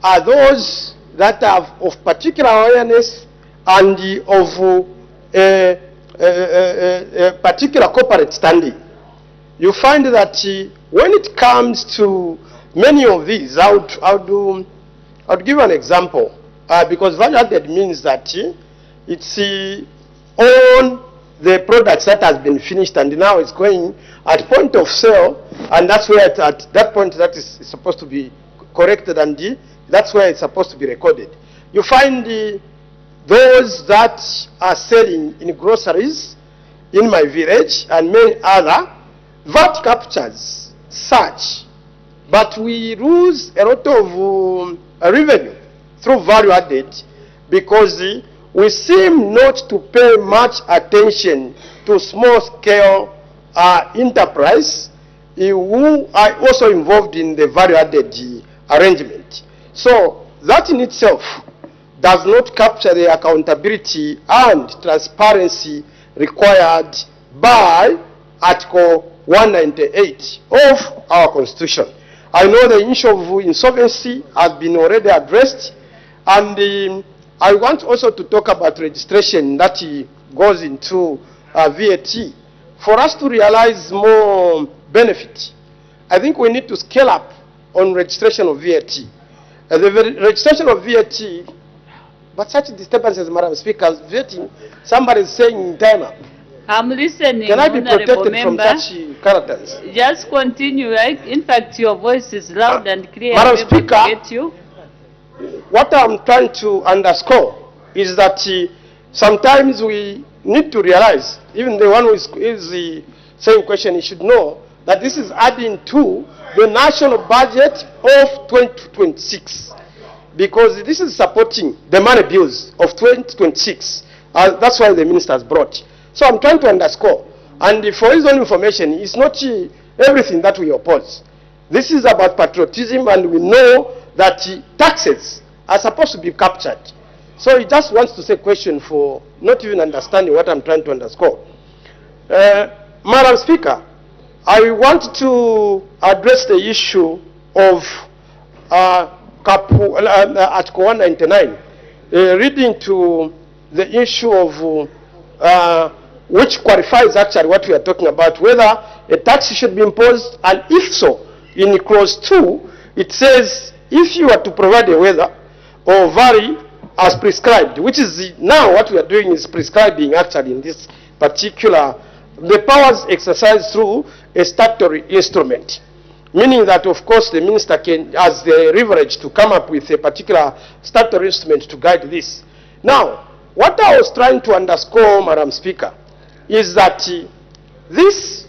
are those that have of particular awareness and of particular corporate standing. You find that when it comes to many of these, I would give an example, because value-added means that it's on the products that has been finished and now it's going at point of sale, and that's where at that point that is supposed to be corrected, and that's where it's supposed to be recorded. You find those that are selling in groceries in my village and many other, VAT captures such, but we lose a lot of revenue through value added because we seem not to pay much attention to small scale enterprise who are also involved in the value added arrangement. So that in itself does not capture the accountability and transparency required by Article 198 of our Constitution. I know the issue of insolvency has been already addressed, and I want also to talk about registration that goes into VAT. For us to realize more benefit, I think we need to scale up on registration of VAT. The registration of VAT, but such disturbances, Madam Speaker, vetting, somebody is saying time up. I'm listening. Can I be protected from such characters? Just continue. Right? In fact, your voice is loud and clear. Madam Speaker, get you. what I'm trying to underscore is that sometimes we need to realize, even the one who is the same question, he should know that this is adding to the national budget of 2026, because this is supporting the money bills of 2026. That's why the minister has brought. So I'm trying to underscore, and for his own information, it's not everything that we oppose. This is about patriotism, and we know that taxes are supposed to be captured. So he just wants to say question for not even understanding what I'm trying to underscore. Madam Speaker, I want to address the issue of Article 199, reading to the issue of which qualifies actually what we are talking about, whether a tax should be imposed, and if so, in clause 2, it says if you are to provide a waiver or vary as prescribed, which is now what we are doing is prescribing actually in this particular, the powers exercised through a statutory instrument, meaning that of course the minister has the leverage to come up with a particular statutory instrument to guide this. Now, what I was trying to underscore, Madam Speaker, is that this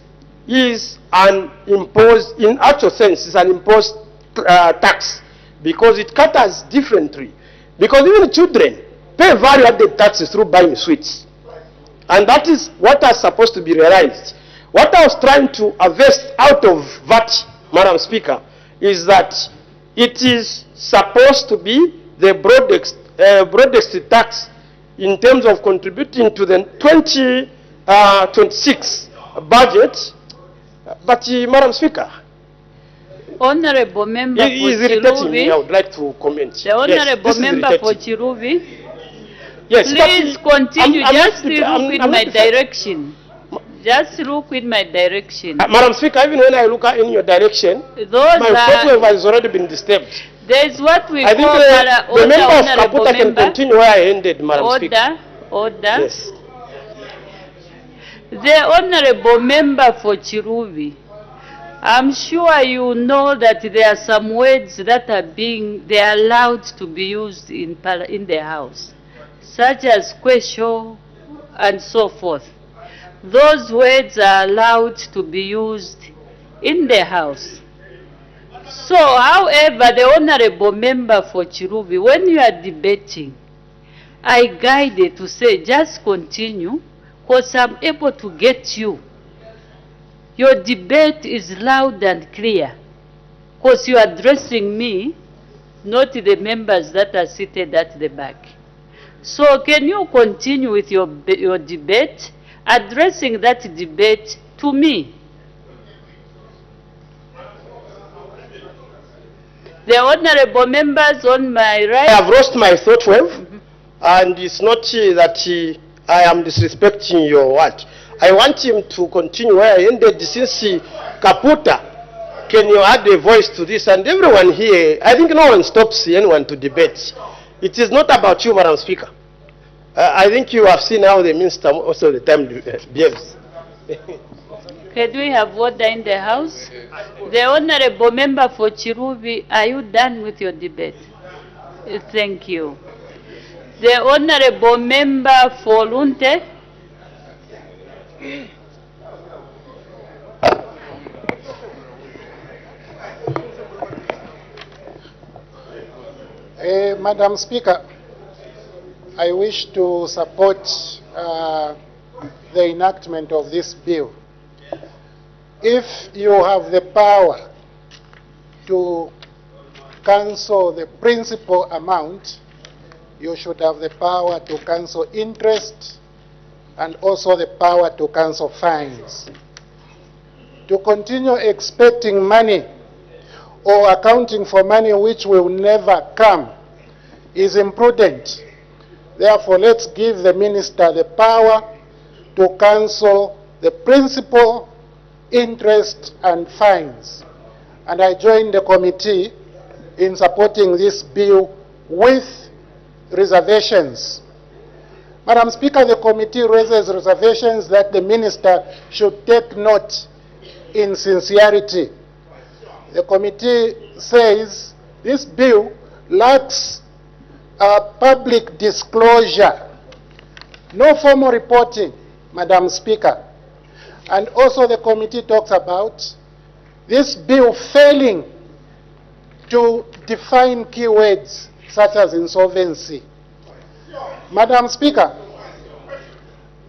is an imposed, in actual sense, is an imposed tax, because it caters differently. Because even children pay value-added taxes through buying sweets. And that is what is supposed to be realized. What I was trying to harvest out of that, Madam Speaker, is that it is supposed to be the broadest tax in terms of contributing to the 2026 budget. But, Madam Speaker, Honorable Member for Chiruvi, I would like to comment. The Honorable Member for Chiruvi, yes, please continue. Just look in my direction. Just look in my direction. Madam Speaker, even when I look in your direction, my photo has already been disturbed. There is what we I call think the member of Kaputa can continue where I ended, Madam Speaker. Order. Yes. The Honorable Member for Chiruvi, I'm sure you know that there are some words that are they are allowed to be used in the House, such as question and so forth. Those words are allowed to be used in the House. So, however, the Honorable Member for Chiruvi, when you are debating, I guided to say just continue, because I'm able to get you. Your debate is loud and clear, because you are addressing me, not the members that are seated at the back. So can you continue with your debate, addressing that debate to me? The honorable members on my right. I have lost my thought wave, and it's not that I am disrespecting your word. I want him to continue where I ended. Since Kaputa, can you add a voice to this? And everyone here, I think no one stops anyone to debate. It is not about you, Madam Speaker. I think you have seen how the minister also the time behaves. Can we have order in the House? The honorable member for Chiruvi, are you done with your debate? Thank you. The honorable member for Lunte. Madam Speaker, I wish to support the enactment of this bill. If you have the power to cancel the principal amount, you should have the power to cancel interest and also the power to cancel fines. To continue expecting money or accounting for money which will never come is imprudent. Therefore, let's give the minister the power to cancel the principal, interest, and fines. And I join the committee in supporting this bill with reservations. Madam Speaker, the committee raises reservations that the minister should take note in sincerity. The committee says this bill lacks public disclosure, no formal reporting, Madam Speaker. And also the committee talks about this bill failing to define keywords such as insolvency. Madam Speaker,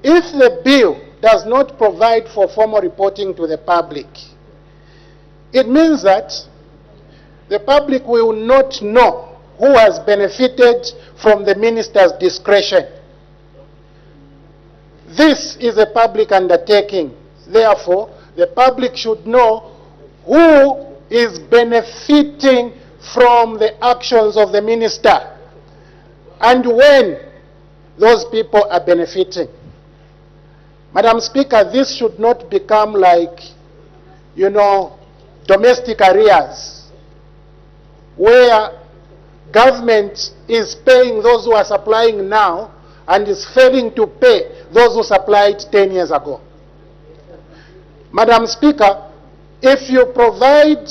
if the bill does not provide for formal reporting to the public, it means that the public will not know who has benefited from the minister's discretion. This is a public undertaking. Therefore, the public should know who is benefiting from the actions of the minister and when those people are benefiting. Madam Speaker, this should not become like, domestic arrears, where government is paying those who are supplying now and is failing to pay those who supplied 10 years ago. Madam Speaker, if you provide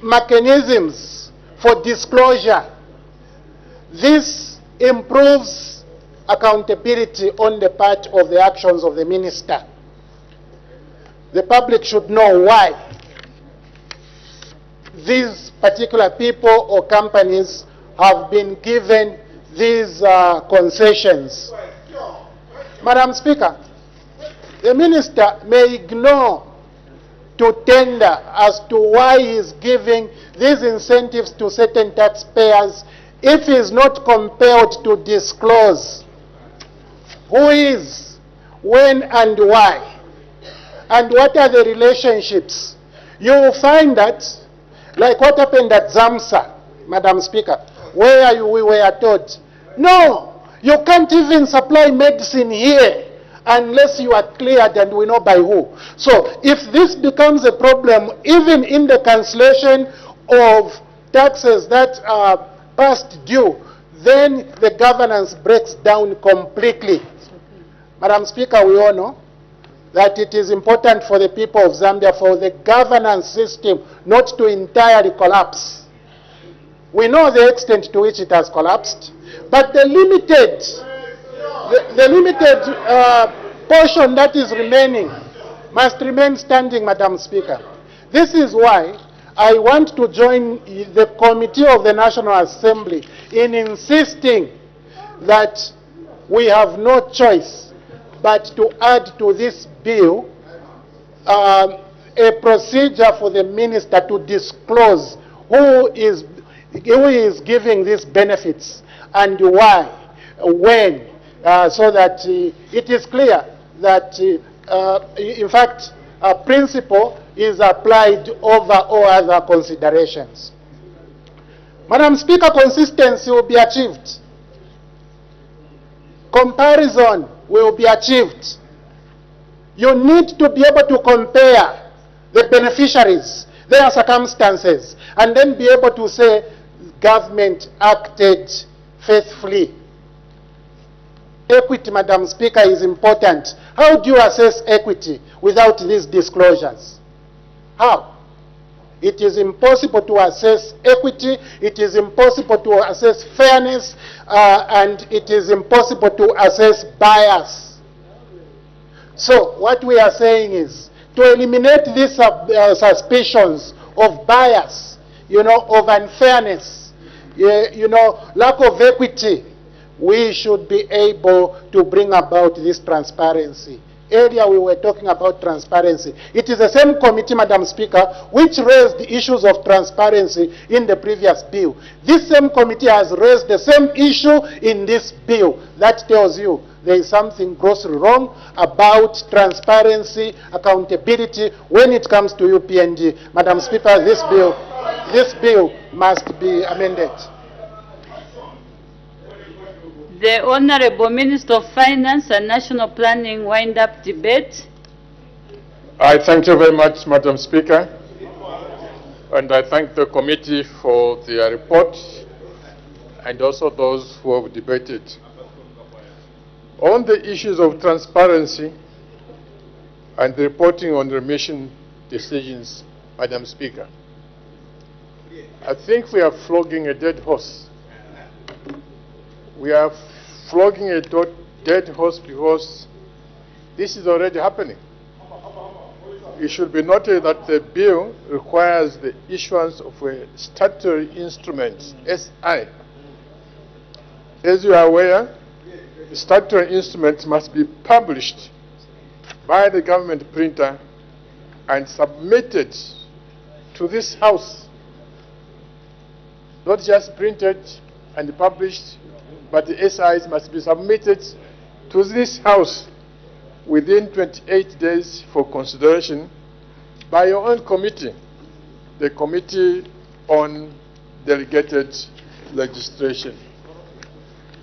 mechanisms for disclosure, this improves accountability on the part of the actions of the minister. The public should know why these particular people or companies have been given these concessions. Madam Speaker, the minister may ignore to tender as to why he is giving these incentives to certain taxpayers if he is not compelled to disclose who is, when and why, and what are the relationships. You will find that, like what happened at ZAMSA, Madam Speaker, where we were told, no, you can't even supply medicine here unless you are cleared and we know by who. So if this becomes a problem, even in the cancellation of taxes that are past due, then the governance breaks down completely. Madam Speaker, we all know that it is important for the people of Zambia for the governance system not to entirely collapse. We know the extent to which it has collapsed, but the limited portion that is remaining must remain standing, Madam Speaker. This is why I want to join the Committee of the National Assembly in insisting that we have no choice but to add to this bill a procedure for the minister to disclose who is giving these benefits and why, when, so that it is clear that, in fact, a principle is applied over all other considerations. Madam Speaker, consistency will be achieved. Comparison will be achieved. You need to be able to compare the beneficiaries, their circumstances, and then be able to say government acted faithfully. Equity, Madam Speaker, is important. How do you assess equity without these disclosures? How? It is impossible to assess equity, it is impossible to assess fairness, and it is impossible to assess bias. So what we are saying is, to eliminate these suspicions of bias, of unfairness, lack of equity, we should be able to bring about this transparency. Earlier we were talking about transparency. It is the same committee, Madam Speaker, which raised the issues of transparency in the previous bill. This same committee has raised the same issue in this bill. That tells you there is something grossly wrong about transparency, accountability when it comes to UPNG. Madam Speaker, this bill must be amended. The Honorable Minister of Finance and National Planning wind-up debate. I thank you very much, Madam Speaker, and I thank the committee for their report and also those who have debated. On the issues of transparency and the reporting on remission decisions, Madam Speaker, I think we are flogging a dead horse. we are flogging a dead horse because this is already happening. It should be noted that the bill requires the issuance of a statutory instrument, SI. As you are aware, the statutory instrument must be published by the government printer and submitted to this House. Not just printed and published, but the SIs must be submitted to this House within 28 days for consideration by your own committee, the Committee on Delegated Legislation.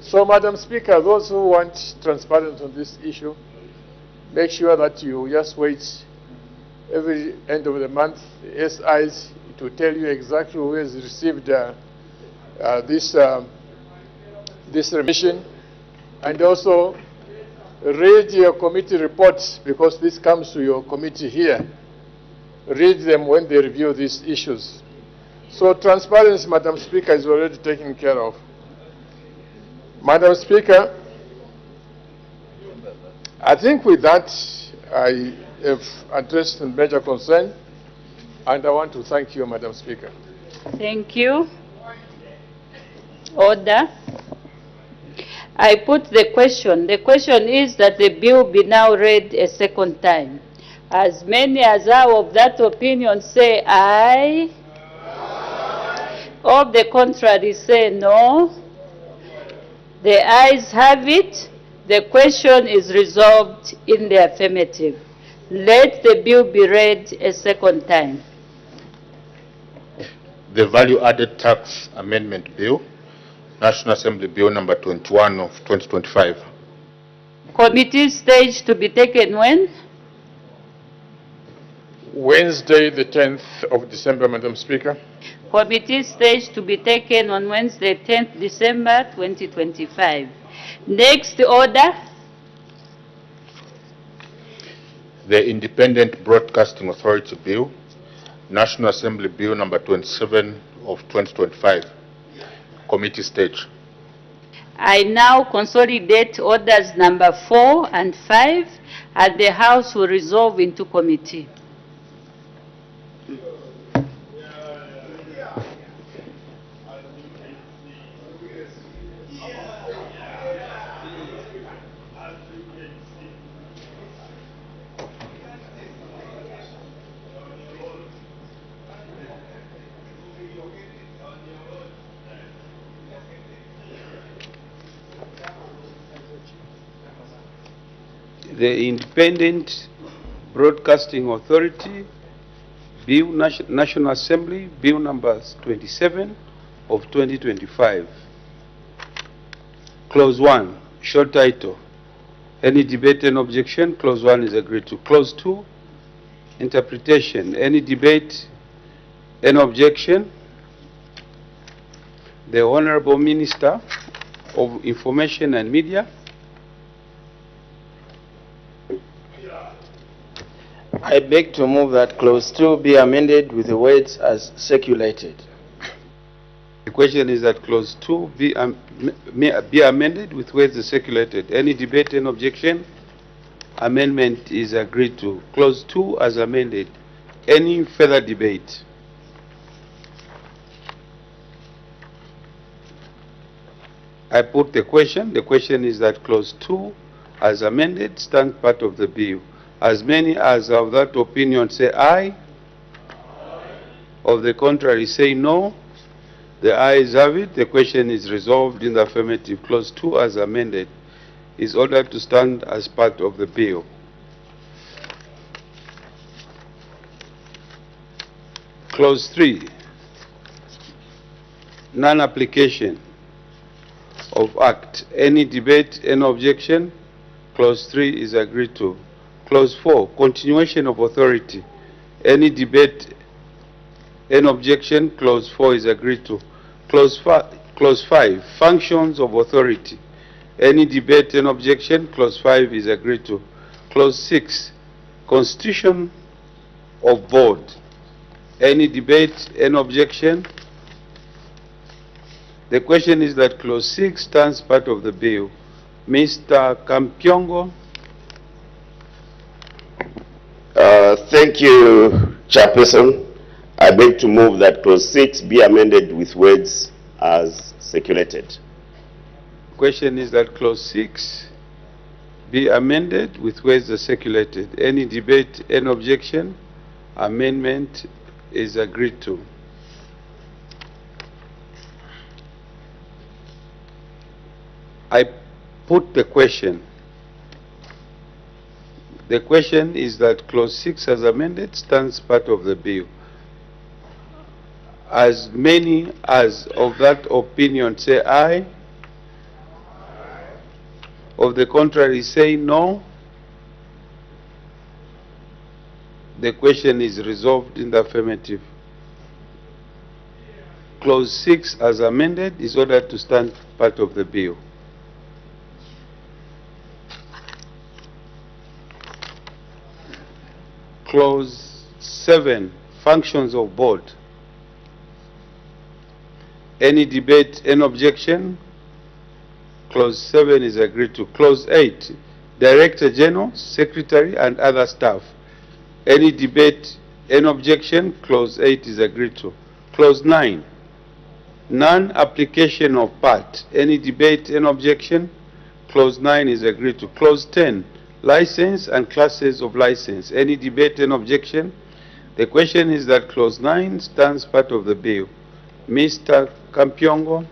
So, Madam Speaker, those who want transparency on this issue, make sure that you just wait every end of the month, the SIs, to tell you exactly who has received this remission, and also read your committee reports, because this comes to your committee here. Read them when they review these issues. So transparency, Madam Speaker, is already taken care of. Madam Speaker, I think with that, I have addressed the major concern, and I want to thank you, Madam Speaker. Thank you. Order. I put the question. The question is that the bill be now read a second time. As many as are of that opinion say aye. Of the contrary say no. The ayes have it. The question is resolved in the affirmative. Let the bill be read a second time. The Value Added Tax Amendment Bill, National Assembly Bill number 21 of 2025. Committee stage to be taken when? Wednesday, the 10th of December, Madam Speaker. Committee stage to be taken on Wednesday, 10th December 2025. Next order. The Independent Broadcasting Authority Bill, National Assembly Bill number 27 of 2025. Committee stage. I now consolidate orders number 4 and 5, and the House will resolve into committee. The Independent Broadcasting Authority Bill, National Assembly, Bill number 27 of 2025. Clause 1, short title. Any debate and objection? Clause 1 is agreed to. Clause 2, interpretation. Any debate and objection? The Honorable Minister of Information and Media. I beg to move that clause 2 be amended with the words as circulated. The question is that clause 2 be amended with words as circulated. Any debate and objection? Amendment is agreed to. Clause 2 as amended. Any further debate? I put the question. The question is that clause 2 as amended stands part of the bill. As many as of that opinion say aye. Of the contrary say no. The ayes have it. The question is resolved in the affirmative. Clause 2 as amended is ordered to stand as part of the bill. Clause 3, non-application of Act. Any debate, any objection? Clause 3 is agreed to. Clause 4, continuation of authority. Any debate, any objection? Clause 4 is agreed to. Clause 5, functions of authority. Any debate, any objection? Clause 5 is agreed to. Clause 6, constitution of board. Any debate, any objection? The question is that clause 6 stands part of the bill. Mr. Kampyongo. Thank you, Chairperson. I beg to move that clause 6 be amended with words as circulated. Question is that clause 6 be amended with words as circulated. Any debate, any objection? Amendment is agreed to. I put the question. The question is that clause 6 as amended stands part of the bill. As many as of that opinion say aye. Of the contrary say no. The question is resolved in the affirmative. Clause 6 as amended is ordered to stand part of the bill. Clause 7, functions of board. Any debate, any objection? Clause 7 is agreed to. Clause 8, Director General, Secretary and other staff. Any debate, any objection? Clause 8 is agreed to. Clause 9, non-application of part. Any debate, any objection? Clause 9 is agreed to. Clause 10, license and classes of license. Any debate and objection? The question is that clause 9 stands part of the bill. Mr. Kampyongo.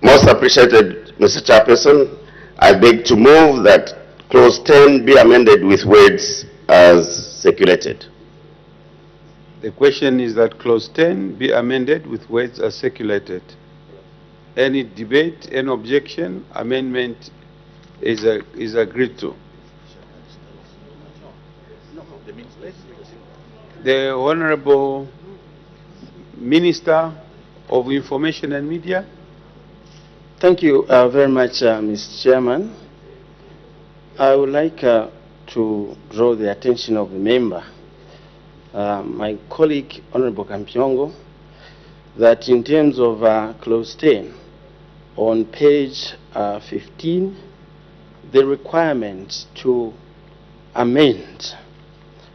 Most appreciated, Mr. Chairperson. I beg to move that clause 10 be amended with words as circulated. The question is that clause 10 be amended with words as circulated. Any debate, any objection? Amendment is agreed to. The Honorable Minister of Information and Media. Thank you very much, Mr. Chairman. I would like to draw the attention of the member, my colleague, Honorable Kampyongo, that in terms of clause 10, on page 15, the requirement to amend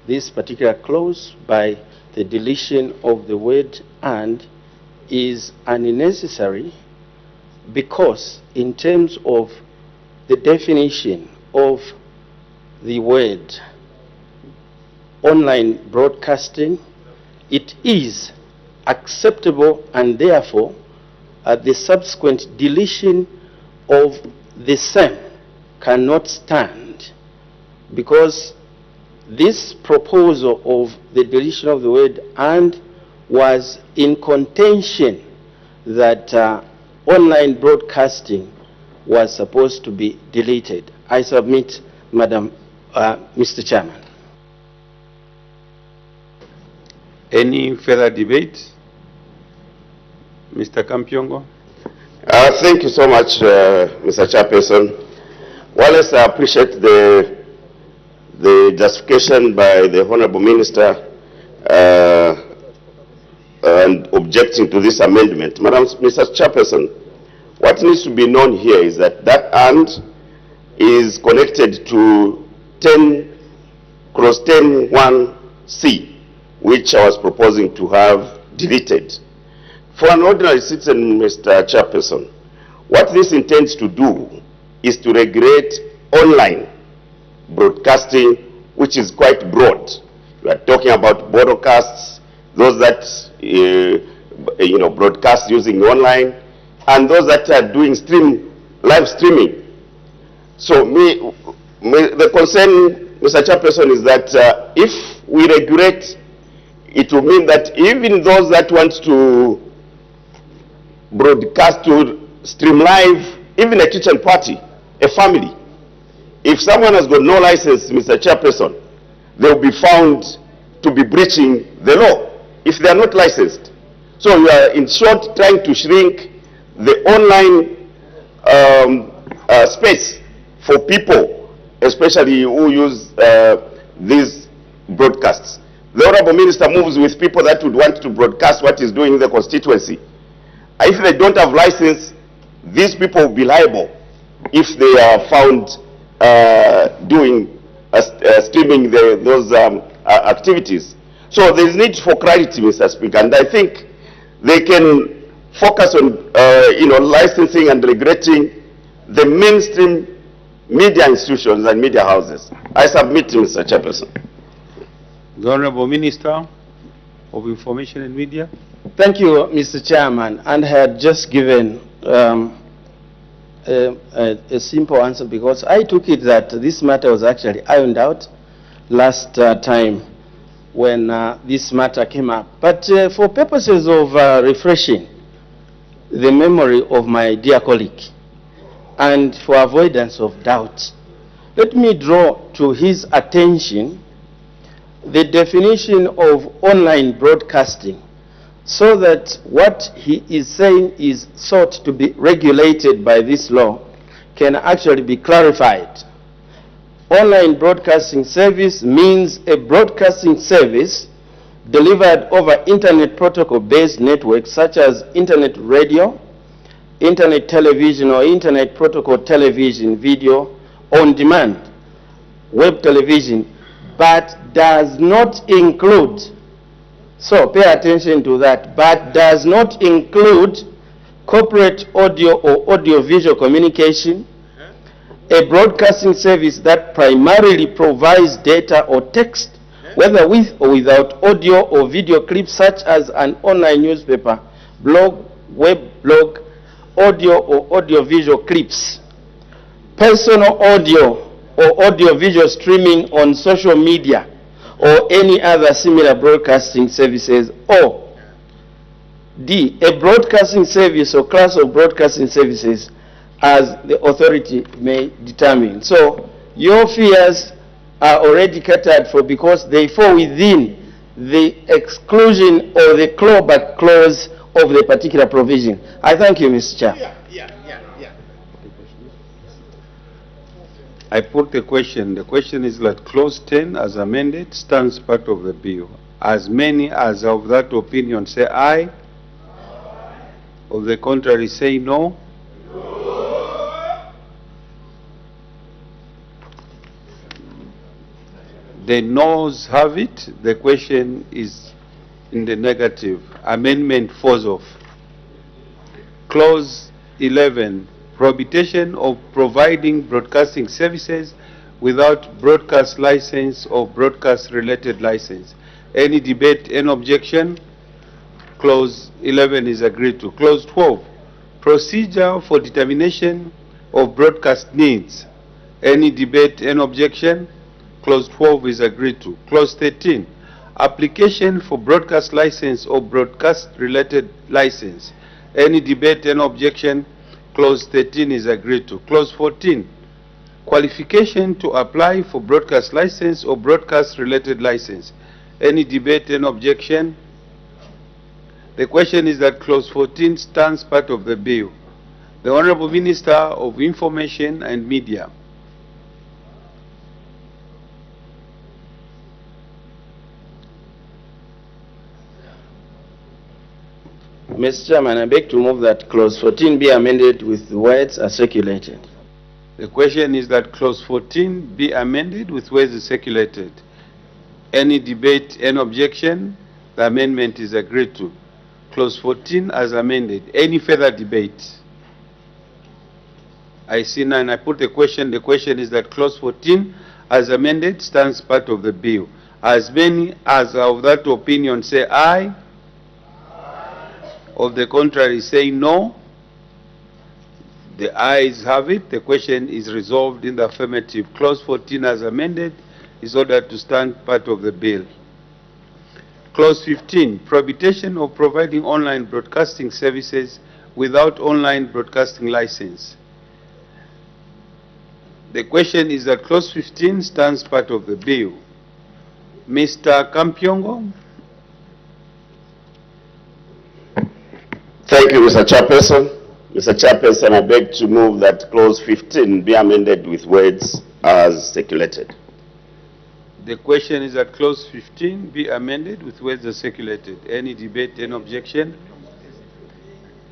this particular clause by the deletion of the word "and" is unnecessary, because in terms of the definition of the word online broadcasting, it is acceptable, and therefore the subsequent deletion of the same cannot stand, because this proposal of the deletion of the word "and" was in contention that online broadcasting was supposed to be deleted. I submit, Mr. Chairman. Any further debate? Mr. Kampyongo. Thank you so much, Mr. Chairperson. Whilst I appreciate the justification by the Honorable Minister and objecting to this amendment, Mr. Chairperson, what needs to be known here is that that "and" is connected to clause 10(1)(c), which I was proposing to have deleted. For an ordinary citizen, Mr. Chairperson, what this intends to do is to regulate online broadcasting, which is quite broad. We are talking about broadcasts, those that broadcast using online, and those that are doing live streaming. So the concern, Mr. Chairperson, is that if we regulate, it will mean that even those that want to broadcast, to stream live, even a kitchen party, a family, if someone has got no license, Mr. Chairperson, they will be found to be breaching the law if they are not licensed. So you are, in short, trying to shrink the online space for people, especially who use these broadcasts. the Honorable Minister moves with people that would want to broadcast what he's doing in the constituency. If they don't have license, these people will be liable if they are found streaming those activities. So there is need for clarity, Mr. Speaker, and I think they can focus on licensing and regulating the mainstream media institutions and media houses. I submit to Mr. Chairperson. The Honorable Minister of Information and Media. Thank you, Mr. Chairman. And I had just given a simple answer because I took it that this matter was actually ironed out last time when this matter came up. But for purposes of refreshing the memory of my dear colleague and for avoidance of doubt, let me draw to his attention the definition of online broadcasting so that what he is saying is sought to be regulated by this law can actually be clarified. Online broadcasting service means a broadcasting service delivered over internet protocol-based networks such as internet radio, internet television or internet protocol television, video on demand, web television, but does not include, so pay attention to that, but does not include corporate audio or audio-visual communication, a broadcasting service that primarily provides data or text, whether with or without audio or video clips such as an online newspaper, blog, web blog, audio or audio-visual clips, personal audio or audio-visual streaming on social media, or any other similar broadcasting services, or D, a broadcasting service or class of broadcasting services as the authority may determine. So your fears are already catered for because they fall within the exclusion or the clawback clause of the particular provision. I thank you, Mr. Chair. I put the question. The question is that clause 10 as amended stands part of the bill. As many as of that opinion say aye. Of the contrary say no. The noes have it. The question is in the negative. Amendment falls off. Clause 11. Prohibition of providing broadcasting services without broadcast license or broadcast-related license. Any debate, any objection? Clause 11 is agreed to. Clause 12. Procedure for determination of broadcast needs. Any debate, any objection? Clause 12 is agreed to. Clause 13. Application for broadcast license or broadcast-related license. Any debate, any objection? Clause 13 is agreed to. Clause 14. Qualification to apply for broadcast license or broadcast-related license. Any debate, any objection? The question is that Clause 14 stands part of the bill. The Honorable Minister of Information and Media. Mr. Chairman, I beg to move that Clause 14 be amended with the words as circulated. The question is that Clause 14 be amended with words as circulated. Any debate, any objection? The amendment is agreed to. Clause 14 as amended. Any further debate? I see none. I put the question. The question is that Clause 14 as amended stands part of the bill. As many as of that opinion say aye. Of the contrary say no. The ayes have it. The question is resolved in the affirmative. Clause 14 as amended is ordered to stand part of the bill. Clause 15, prohibition of providing online broadcasting services without online broadcasting license. The question is that Clause 15 stands part of the bill. Mr. Kampyongo. Thank you, Mr. Chairperson. Mr. Chairperson, I beg to move that Clause 15 be amended with words as circulated. The question is that clause 15 be amended with words as circulated. Any debate, any objection?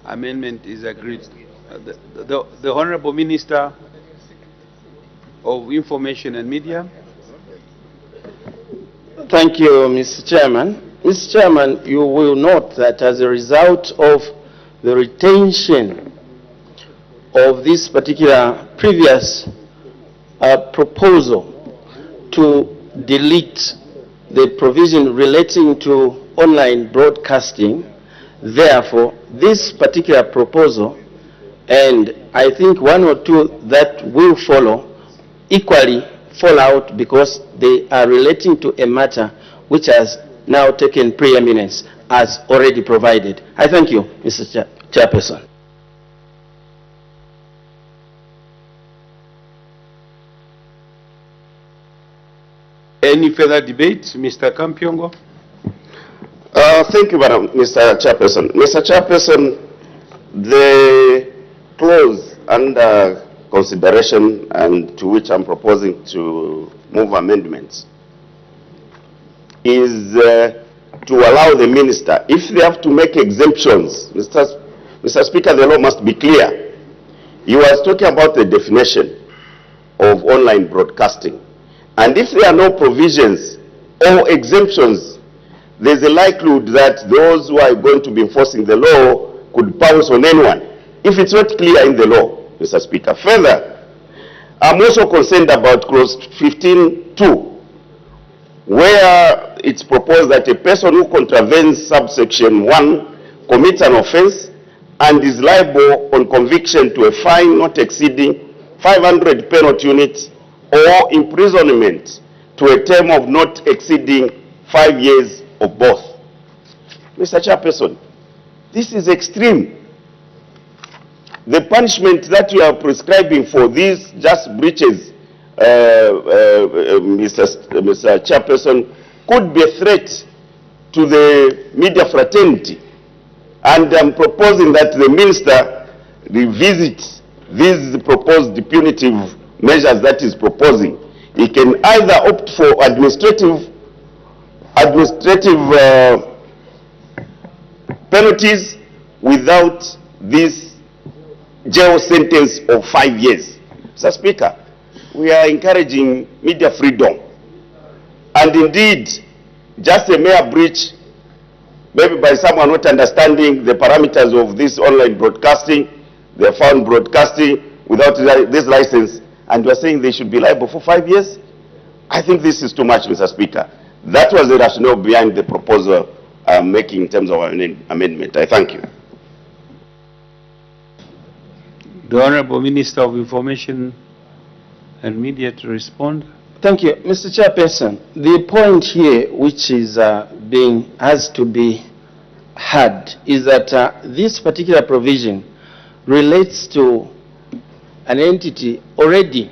Amendment is agreed. The Honorable Minister of Information and Media. Thank you, Mr. Chairman. Mr. Chairman, you will note that as a result of the retention of this particular previous proposal to delete the provision relating to online broadcasting, therefore, this particular proposal, and I think one or two that will follow, equally fall out because they are relating to a matter which has now taken preeminence as already provided. I thank you, Mr. Chairperson. Any further debate? Mr. Kampyongo? Thank you, Madam, Mr. Chairperson. Mr. Chairperson, the clause under consideration and to which I'm proposing to move amendments is to allow the minister, if they have to make exemptions, Mr. Speaker, the law must be clear. You was talking about the definition of online broadcasting. And if there are no provisions or exemptions, there's a likelihood that those who are going to be enforcing the law could pounce on anyone, if it's not clear in the law, Mr. Speaker. Further, I'm also concerned about clause 15(2), where it's proposed that a person who contravenes subsection 1 commits an offense and is liable on conviction to a fine not exceeding 500 penalty units or imprisonment to a term of not exceeding 5 years of both. Mr. Chairperson, this is extreme. The punishment that you are prescribing for these just breaches, Mr. Chairperson, could be a threat to the media fraternity. And I'm proposing that the minister revisit these proposed punitive measures that is proposing. He can either opt for administrative penalties without this jail sentence of 5 years. Mr. Speaker, we are encouraging media freedom. And indeed, just a mere breach, maybe by someone not understanding the parameters of this online broadcasting, they are found broadcasting without this license, and we are saying they should be liable for 5 years? I think this is too much, Mr. Speaker. That was the rationale behind the proposal I'm making in terms of an amendment. I thank you. The Honorable Minister of Information and Media to respond. Thank you, Mr. Chairperson. The point here which is has to be had is that this particular provision relates to an entity already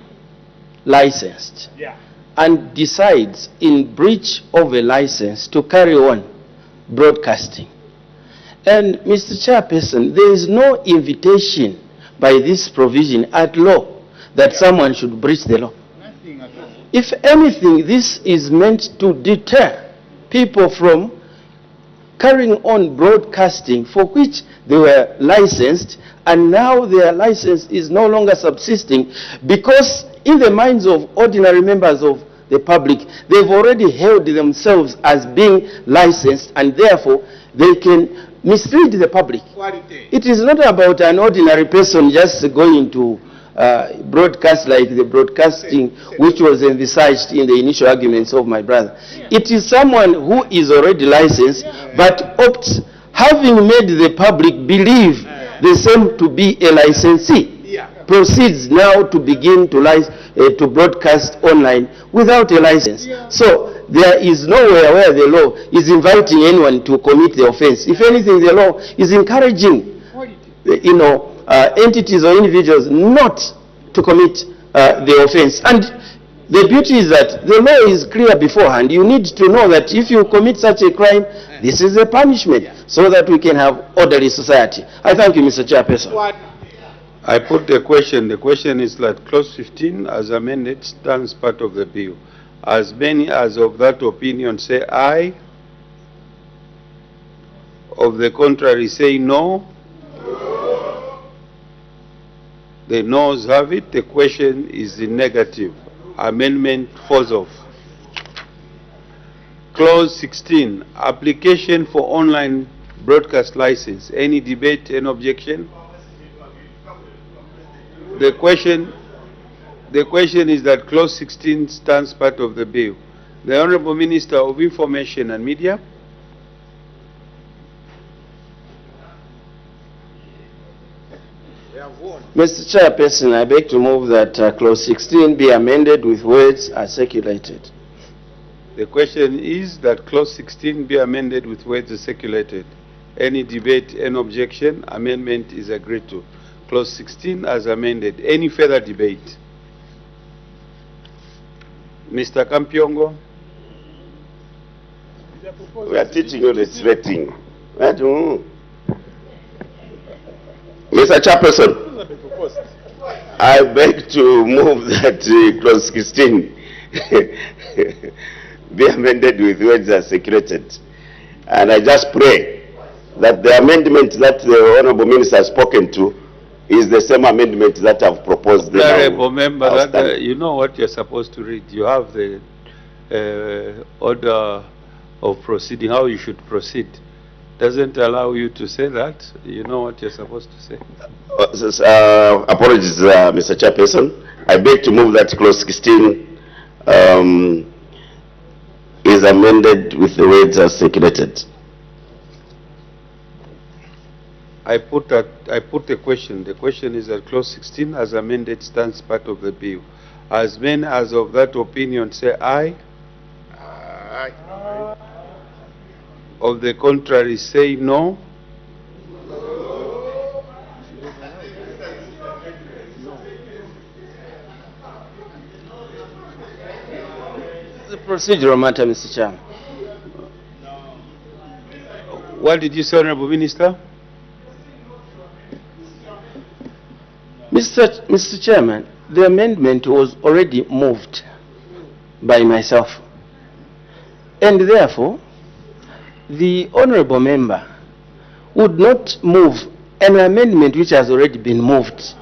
licensed and decides in breach of a license to carry on broadcasting. And Mr. Chairperson, there is no invitation by this provision at law that someone should breach the law. If anything, this is meant to deter people from carrying on broadcasting for which they were licensed, and now their license is no longer subsisting because in the minds of ordinary members of the public, they've already held themselves as being licensed, and therefore they can mislead the public. It is not about an ordinary person just going to broadcast like the broadcasting which was envisaged in the initial arguments of my brother. It is someone who is already licensed but opts, having made the public believe the same to be a licensee, proceeds now to begin to broadcast online without a license. So there is nowhere where the law is inviting anyone to commit the offense. If anything, the law is encouraging, entities or individuals not to commit the offense. And the beauty is that the law is clear beforehand. You need to know that if you commit such a crime, this is a punishment, so that we can have orderly society. I thank you, Mr. Chairperson. I put the question. The question is that clause 15 as amended stands part of the bill. As many as of that opinion say aye. Of the contrary say no. The noes have it. The question is in negative. Amendment falls off. Clause 16, application for online broadcast license. Any debate, any objection? The question is that clause 16 stands part of the bill. The Honorable Minister of Information and Media. Mr. Chairperson, I beg to move that clause 16 be amended with words as circulated. The question is that clause 16 be amended with words as circulated. Any debate, any objection? Amendment is agreed to. Clause 16 as amended. Any further debate? Mr. Kampyongo? We are teaching you respecting. Mr. Chairperson, I beg to move that clause 16 be amended with words as circulated. And I just pray that the amendment that the Honourable Minister has spoken to is the same amendment that I've proposed. Honourable Member, that, you know what you're supposed to read. You have the order of proceeding, how you should proceed. Doesn't allow you to say that. You know what you're supposed to say. Apologies, Mr. Chairperson. I beg to move that clause 16 is amended with the words as circulated. I put the question. The question is that clause 16 as amended stands part of the bill. As many as of that opinion say aye. Aye. Of the contrary say no. The procedural matter, Mr. Chairman. What did you say, Honourable Minister? Mr. Chairman, the amendment was already moved by myself, and therefore the honourable member would not move an amendment which has already been moved.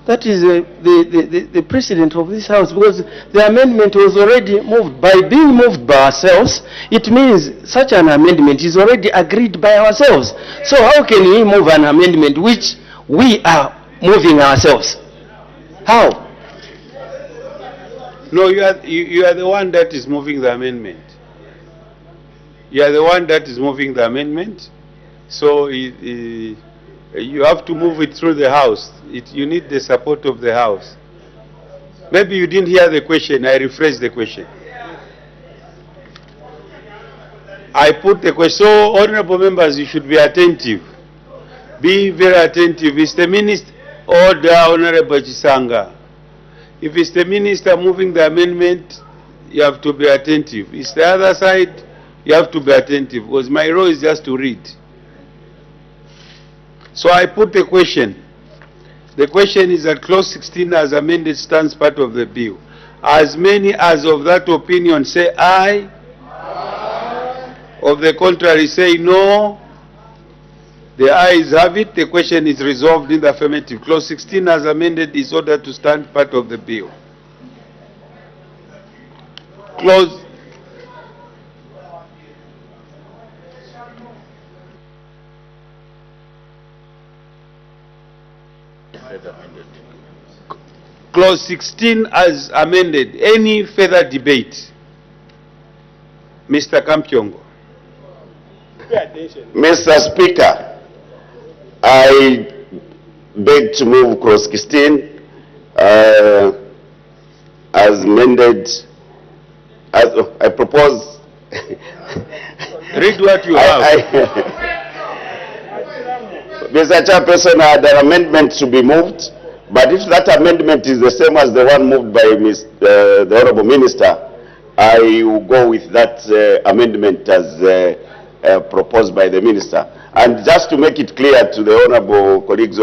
That is the precedent of this House, because the amendment was already moved. By being moved by ourselves, it means such an amendment is already agreed by ourselves. So how can we move an amendment which we are moving ourselves? How? No, you are the one that is moving the amendment. You are the one that is moving the amendment. So you have to move it through the House. You need the support of the House. Maybe you didn't hear the question. I rephrased the question. I put the question. So, honourable members, you should be attentive. Be very attentive. It's the Minister, order, Honourable Chisanga. If it's the Minister moving the amendment, you have to be attentive. It's the other side, you have to be attentive, because my role is just to read. So I put the question. The question is that clause 16 as amended stands part of the bill. As many as of that opinion say aye. Aye. Of the contrary say no. The ayes have it. The question is resolved in the affirmative. Clause 16 as amended is ordered to stand part of the bill. Clause Clause 16 as amended. Any further debate? Mr. Kampyongo. Mr. Speaker, I beg to move clause 16 as amended. I propose. Read what you have. Mr. Chairperson, I had an amendment to be moved, but if that amendment is the same as the one moved by the Honourable Minister, I will go with that amendment as proposed by the Minister. And just to make it clear to the Honourable colleagues,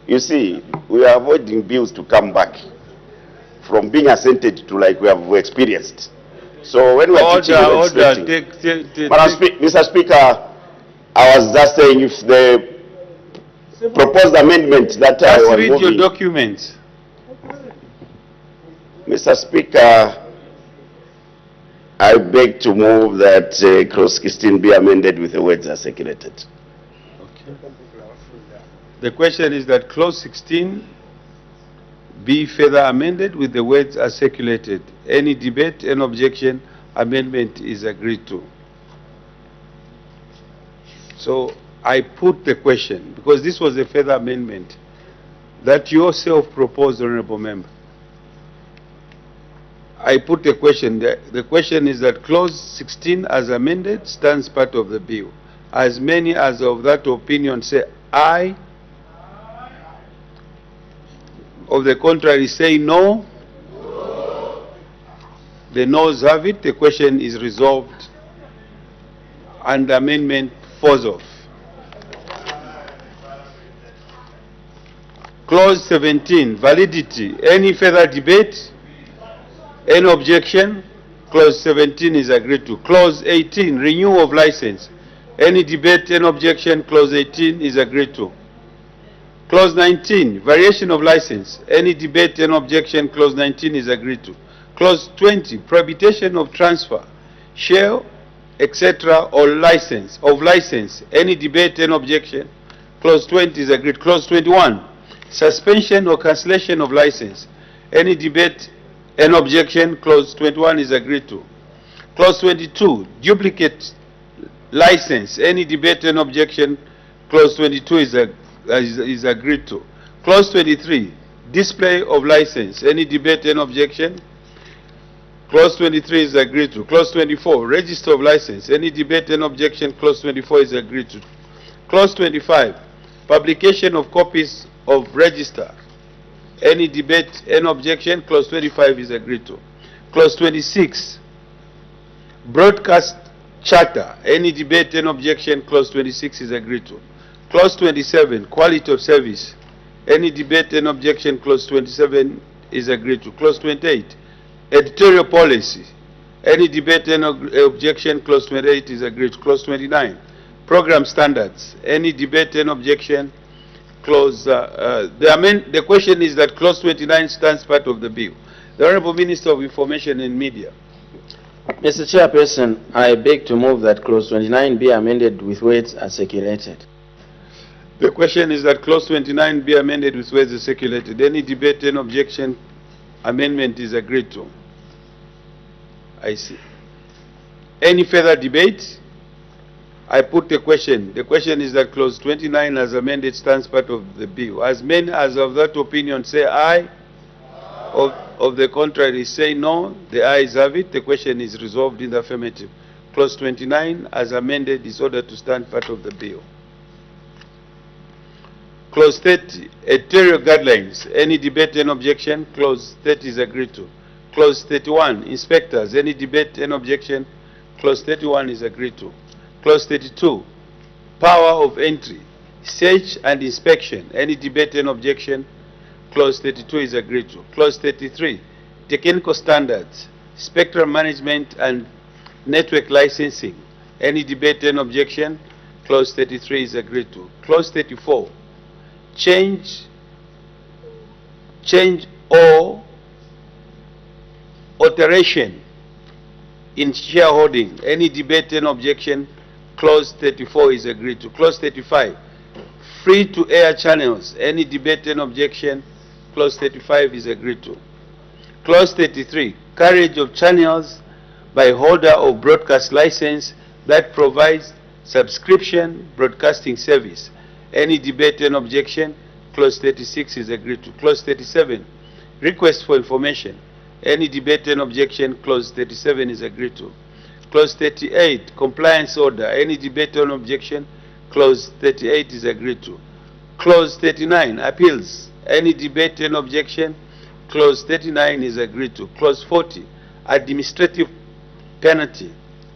you see, we are avoiding bills to come back from being assented to like we have experienced. So when we are teaching and explaining, Mr. Speaker, I was just saying if the proposed amendment that I was read moving, your documents. Mr. Speaker, I beg to move that clause 16 be amended with the words as circulated. Okay. The question is that clause 16 be further amended with the words as circulated. Any debate, any objection, amendment is agreed to. So I put the question, because this was a further amendment that you yourself proposed, Honorable Member. I put the question. The question is that clause 16 as amended stands part of the bill. As many as of that opinion say aye, of the contrary say no. The noes have it. The question is resolved and the amendment falls off. Clause 17, validity. Any further debate? Any objection? Clause 17 is agreed to. Clause 18, renewal of license. Any debate, any objection? Clause 18 is agreed to. Clause 19, variation of license. Any debate, any objection? Clause 19 is agreed to. Clause 20, prohibition of transfer, share, etc., or license, of license. Any debate, any objection? Clause 20 is agreed. Clause 21, suspension or cancellation of license. Any debate, any objection? Clause 21 is agreed to. Clause 22, duplicate license. Any debate, any objection? Clause 22 is agreed to. Clause 23, display of license. Any debate, any objection? Clause 23 is agreed to. Clause 24, register of license. Any debate, any objection? Clause 24 is agreed to. Clause 25, publication of copies of register. Any debate, any objection? Clause 25 is agreed to. Clause 26, broadcast charter. Any debate, any objection? Clause 26 is agreed to. Clause 27, quality of service. Any debate, any objection? Clause 27 is agreed to. Clause 28, editorial policy. Any debate, any objection? Clause 28 is agreed to. Clause 29, program standards. Any debate, any objection? Clause, the question is that clause 29 stands part of the bill. The Honorable Minister of Information and Media. Mr. Chairperson, I beg to move that clause 29 be amended with words as circulated. The question is that clause 29 be amended with words as circulated. Any debate, any objection? Amendment is agreed to. I see. Any further debate? I put the question. The question is that clause 29 as amended stands part of the bill. As many as of that opinion say aye, of the contrary say no, the ayes have it. The question is resolved in the affirmative. Clause 29 as amended is ordered to stand part of the bill. Clause 30, editorial guidelines. Any debate, any objection? Clause 30 is agreed to. Clause 31, inspectors. Any debate, any objection? Clause 31 is agreed to. Clause 32, power of entry, search and inspection. Any debate, any objection? Clause 32 is agreed to. Clause 33, technical standards, spectrum management and network licensing. Any debate, any objection? Clause 33 is agreed to. Clause 34, change or alteration in shareholding. Any debate, any objection? Clause 34 is agreed to. Clause 35, free-to-air channels. Any debate, any objection? Clause 35 is agreed to. Clause 33, carriage of channels by holder of broadcast license that provides subscription broadcasting service. Any debate, any objection? Clause 36 is agreed to. Clause 37, request for information. Any debate, any objection? Clause 37 is agreed to. Clause 38, compliance order. Any debate or objection? Clause 38 is agreed to. Clause 39, appeals. Any debate and objection? Clause 39 is agreed to. Clause 40, administrative penalty.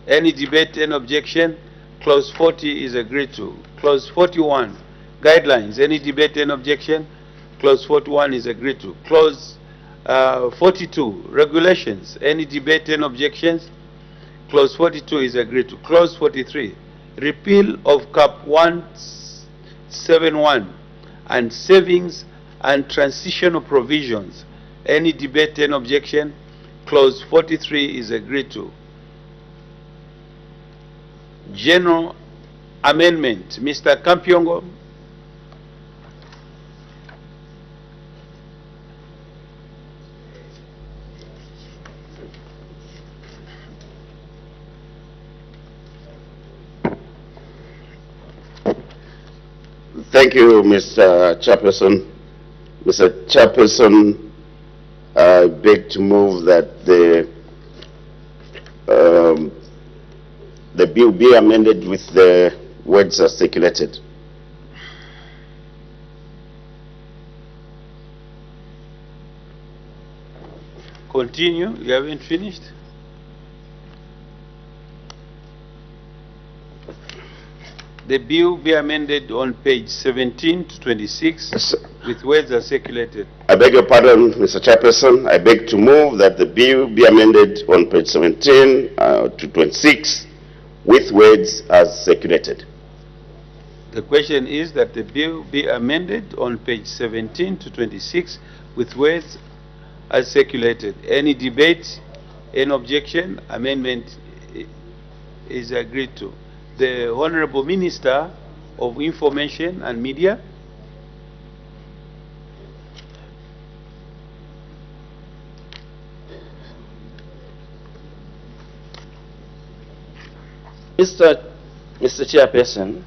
Any debate and objection? Clause 40 is agreed to. Clause 41, guidelines. Any debate and objection? Clause 41 is agreed to. Clause 42, regulations. Any debate, any objections? Clause 42 is agreed to. Clause 43, repeal of Cap 171 and savings and transitional provisions. Any debate, any objection? Clause 43 is agreed to. General amendment. Mr. Kampyongo. Thank you, Mr. Chairperson. Mr. Chairperson, I beg to move that the bill be amended with the words as circulated. Continue. You haven't finished? The bill be amended on page 17 to 26 with words as circulated. I beg your pardon, Mr. Chairperson. I beg to move that the bill be amended on page 17 to 26 with words as circulated. The question is that the bill be amended on page 17 to 26 with words as circulated. Any debate, any objection? Amendment is agreed to. The Honorable Minister of Information and Media. Mr. Chairperson,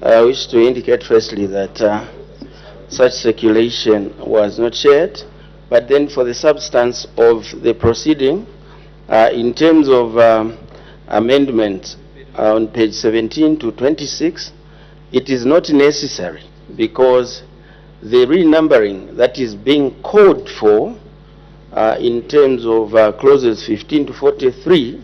I wish to indicate firstly that such circulation was not shared, but then for the substance of the proceeding, in terms of amendment on page 17 to 26, it is not necessary because the renumbering that is being called for in terms of clauses 15 to 43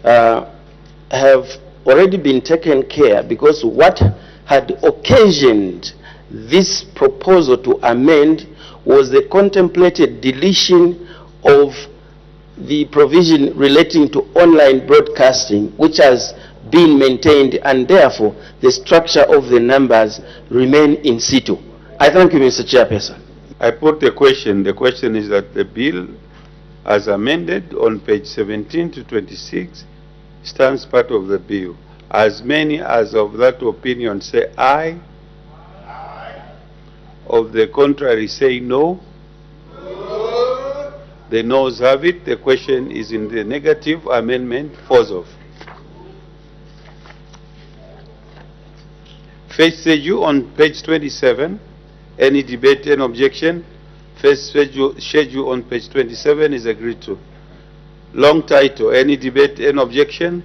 have already been taken care, because what had occasioned this proposal to amend was the contemplated deletion of the provision relating to online broadcasting, which has been maintained, and therefore the structure of the numbers remain in situ. I thank you, Mr. Chairperson. I put the question. The question is that the bill as amended on page 17 to 26 stands part of the bill. As many as of that opinion say aye. Aye. Of the contrary say no. The noes have it. The question is in the negative. Amendment falls off. First schedule on page 27. Any debate, any objection? First schedule on page 27 is agreed to. Long title. Any debate, any objection?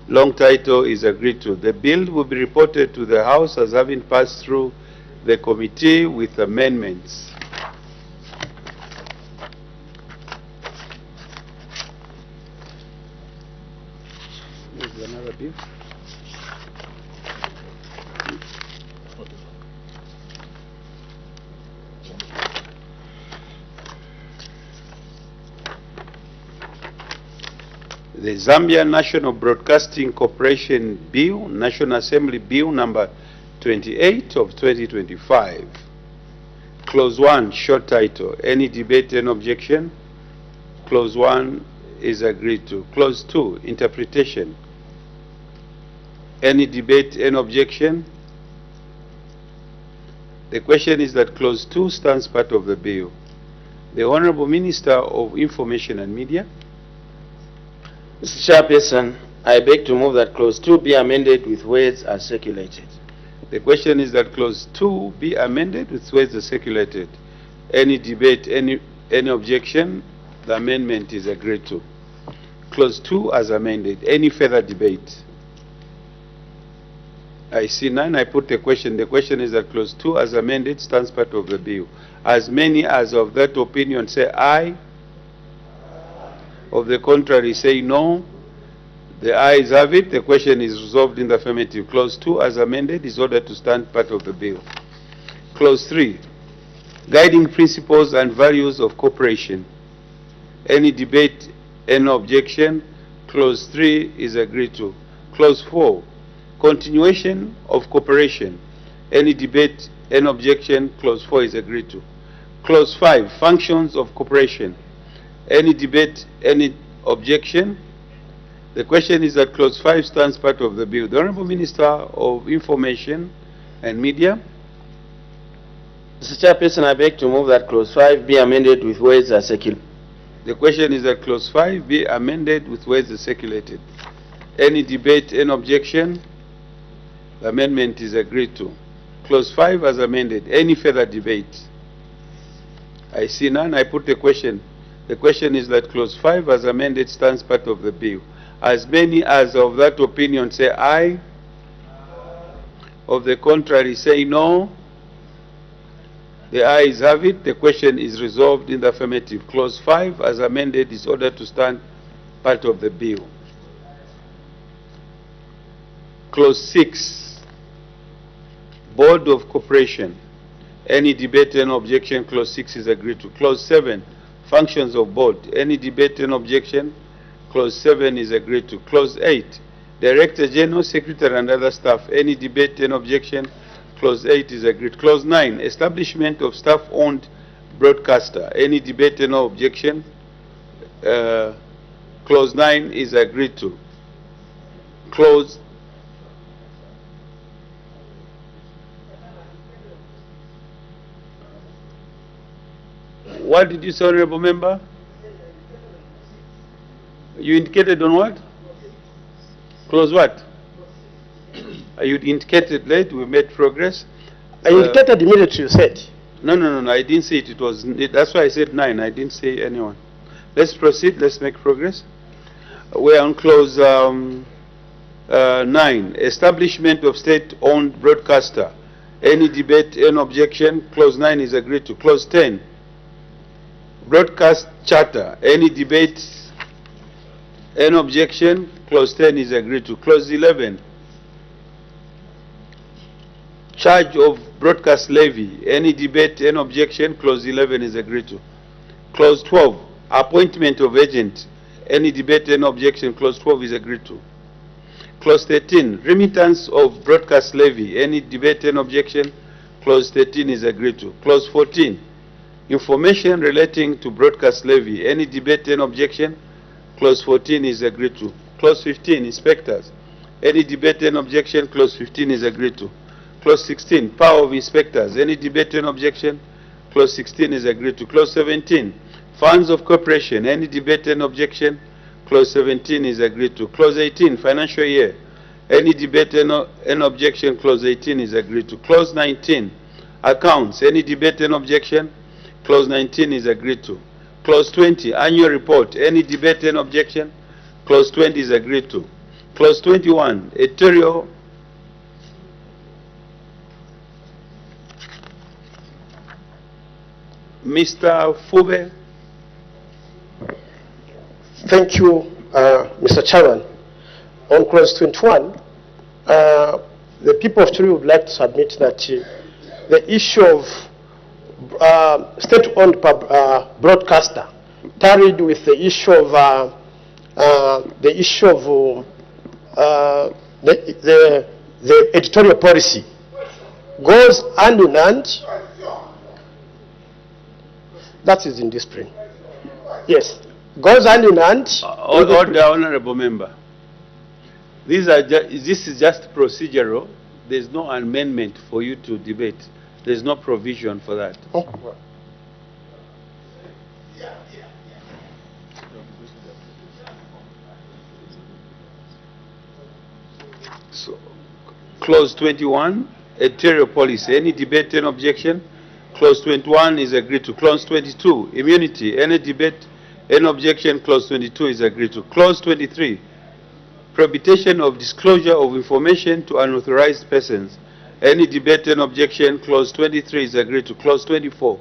Long title is agreed to. The bill will be reported to the House as having passed through the committee with amendments. Another bill. The Zambia National Broadcasting Corporation Bill, National Assembly Bill number 28 of 2025. Clause 1, short title. Any debate, any objection? Clause 1 is agreed to. Clause 2, interpretation. Any debate, any objection? The question is that Clause 2 stands part of the bill. The Honorable Minister of Information and Media. Mr. Chairperson, I beg to move that Clause 2 be amended with words as circulated. The question is that Clause 2 be amended with words as circulated. Any debate, any objection? The amendment is agreed to. Clause 2 as amended. Any further debate? I see none. I put the question. The question is that Clause 2 as amended stands part of the bill. As many as of that opinion say aye. Of the contrary say no. The ayes have it. The question is resolved in the affirmative. Clause 2 as amended is ordered to stand part of the bill. Clause 3. Guiding principles and values of cooperation. Any debate, any objection, clause 3 is agreed to. Clause 4, continuation of cooperation. Any debate, any objection, clause 4 is agreed to. Clause 5, functions of cooperation. Any debate, any objection. The question is that clause 5 stands part of the bill. The Honorable Minister of Information and Media. Mr. Chairperson, I beg to move that clause 5 be amended with words as circulated. The question is that clause 5 be amended with words as circulated. Any debate, any objection? The amendment is agreed to. Clause 5 as amended. Any further debate? I see none. I put the question. The question is that clause 5 as amended stands part of the bill. As many as of that opinion say aye. Of the contrary say no. The ayes have it. The question is resolved in the affirmative. Clause 5 as amended is ordered to stand part of the bill. Clause 6, Board of Cooperation. Any debate and objection, clause 6 is agreed to. Clause 7, functions of board. Any debate and objection, clause 7 is agreed to. Clause 8, Director General, Secretary and other staff. Any debate and objection, clause 8 is agreed. Clause 9, establishment of staff-owned broadcaster. Any debate and objection, clause 9 is agreed to. Clause What did you say, Honorable Member? You indicated on what? Clause what? You indicated late, we made progress. I indicated immediately, you said. No, I didn't say it. It was, that's why I said 9. I didn't say anyone. Let's proceed, let's make progress. We're on clause 9, establishment of state-owned broadcaster. Any debate, any objection, clause 9 is agreed to. Clause 10, broadcast charter. Any debate, any objection, clause 10 is agreed to. Clause 11, charge of broadcast levy. Any debate, any objection, clause 11 is agreed to. Clause 12, appointment of agent. Any debate, any objection, clause 12 is agreed to. Clause 13, remittance of broadcast levy. Any debate, any objection, clause 13 is agreed to. Clause 14, information relating to broadcast levy. Any debate, any objection, clause 14 is agreed to. Clause 15, inspectors. Any debate, any objection, clause 15 is agreed to. Clause 16, power of inspectors. Any debate, any objection, clause 16 is agreed to. Clause 17, funds of corporation. Any debate, any objection, clause 17 is agreed to. Clause 18, financial year. Any debate, any objection, clause 18 is agreed to. Clause 19, accounts. Any debate, any objection, clause 19 is agreed to. Clause 20, annual report. Any debate, any objection, clause 20 is agreed to. Clause 21, editorial. Mr. Fube. Thank you, Mr. Chairman. On clause 21, the people of Chile would like to submit that the issue of state-owned broadcaster tarried with the issue of the editorial policy goes hand in hand. That is in discipline. Yes, goes hand in hand. Order, Honorable Member. This is just procedural. There's no amendment for you to debate. There's no provision for that. Oh. So, clause 21, editorial policy. Any debate, any objection? Clause 21 is agreed to. Clause 22, immunity. Any debate, any objection? Clause 22 is agreed to. Clause 23, prohibition of disclosure of information to unauthorized persons. Any debate and objection? Clause 23 is agreed to. Clause 24,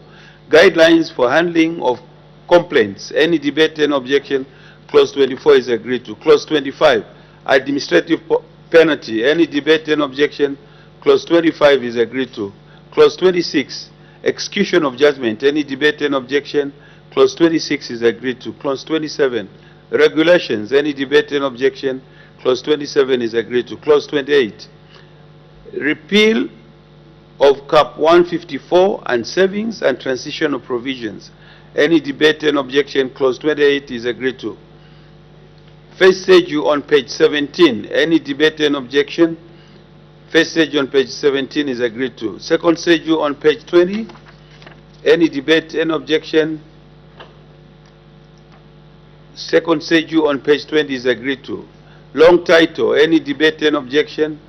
guidelines for handling of complaints. Any debate and objection? Clause 24 is agreed to. Clause 25, administrative penalty. Any debate and objection? Clause 25 is agreed to. Clause 26, Execution of judgment. Any debate, any objection? Clause 26 is agreed to. Clause 27. Regulations. Any debate, any objection? Clause 27 is agreed to. Clause 28. Repeal of Cap 154 and savings and transitional provisions. Any debate and objection? Clause 28 is agreed to. First schedule on page 17. Any debate and objection? First schedule on page 17 is agreed to. Second schedule on page 20. Any debate and objection? Second schedule on page 20 is agreed to. Long title. Any debate and objection?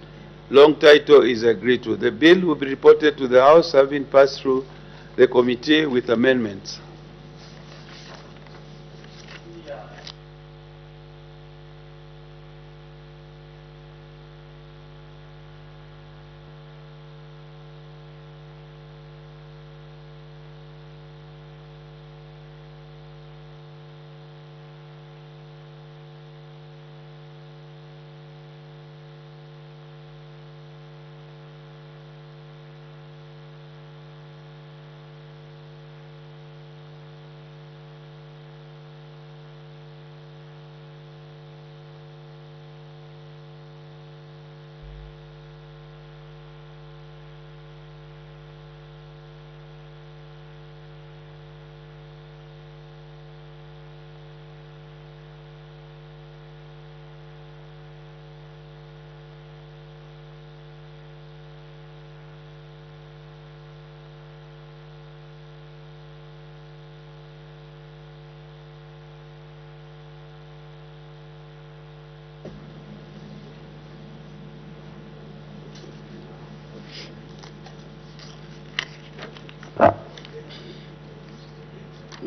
Long title is agreed to. The bill will be reported to the House having passed through the committee with amendments.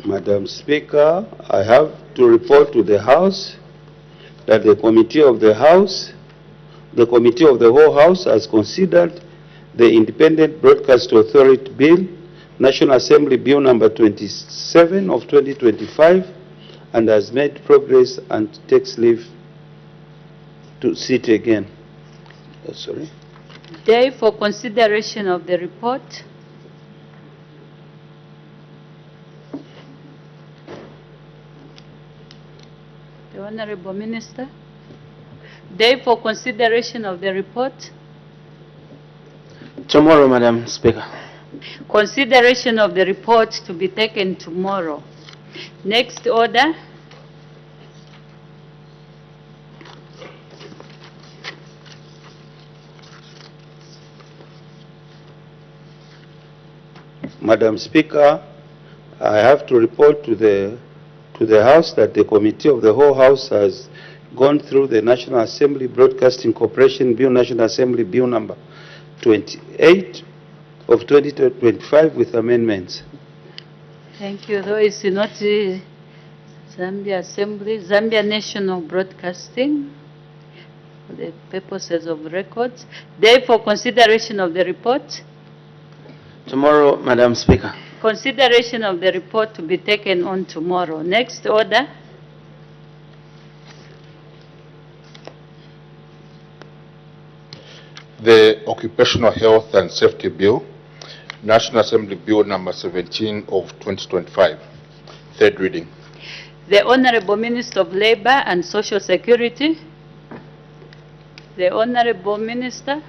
Madam Speaker, I have to report to the House that the Committee of the Whole House has considered the Independent Broadcast Authority Bill, National Assembly Bill number 27 of 2025, and has made progress and takes leave to sit again. Sorry. Day for consideration of the report. The Honorable Minister. Day for consideration of the report. Tomorrow, Madam Speaker. Consideration of the report to be taken tomorrow. Next order. Madam Speaker, I have to report to the House that the Committee of the Whole House has gone through the National Assembly Broadcasting Corporation Bill, National Assembly Bill number 28 of 2025 with amendments. Thank you. Though it's not Zambia Assembly, Zambia National Broadcasting, for the purposes of records. Day for consideration of the report. Tomorrow, Madam Speaker. Consideration of the report to be taken on tomorrow. Next order. The Occupational Health and Safety Bill, National Assembly Bill number 17 of 2025. Third reading. The Honorable Minister of Labor and Social Security. The Honorable Minister.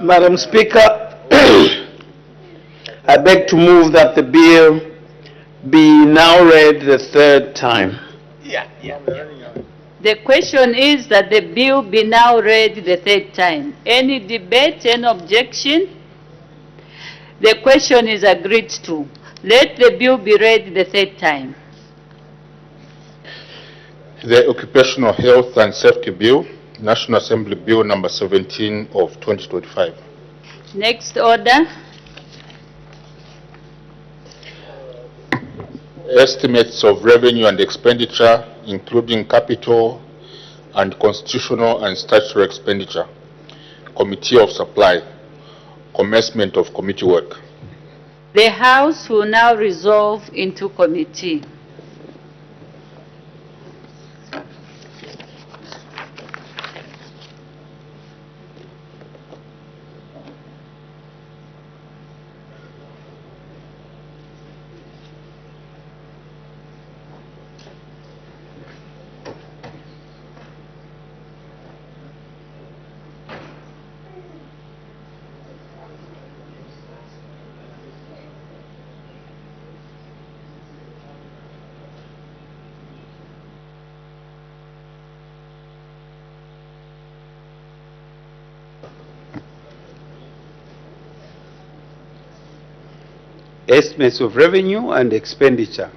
Madam Speaker, I beg to move that the bill be now read the third time. The question is that the bill be now read the third time. Any debate, any objection? The question is agreed to. Let the bill be read the third time. The Occupational Health and Safety Bill, National Assembly Bill number 17 of 2025. Next order. Estimates of revenue and expenditure, including capital and constitutional and statutory expenditure. Committee of Supply. Commencement of committee work. The House will now resolve into committee. estimates of revenue and expenditure.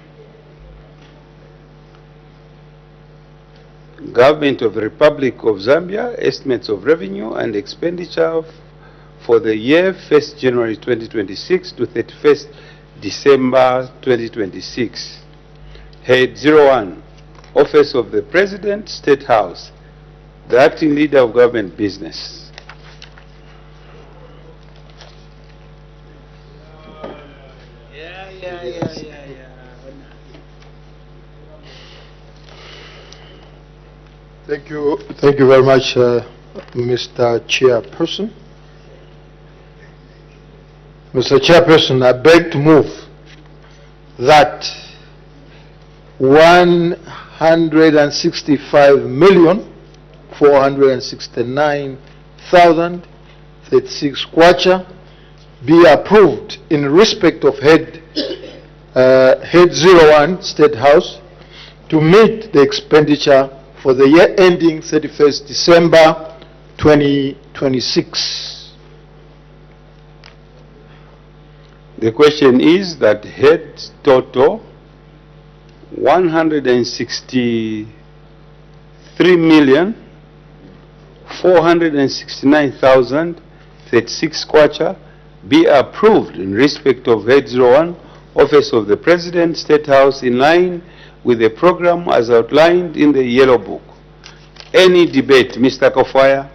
Government of the Republic of Zambia, estimates of revenue and expenditure for the year 1st January 2026 to 31st December 2026. Head 01, Office of the President, State House, the Acting Leader of Government Business. Thank you very much, Mr. Chairperson. Mr. Chairperson, I beg to move that 165,469,036 kwacha be approved in respect of head 01, State House, to meet the expenditure for the year ending 31st December 2026. The question is that head total 163,469,036 kwacha be approved in respect of head 01, Office of the President, State House, in line with the program as outlined in the Yellow Book. Any debate, Mr. Kafwaya?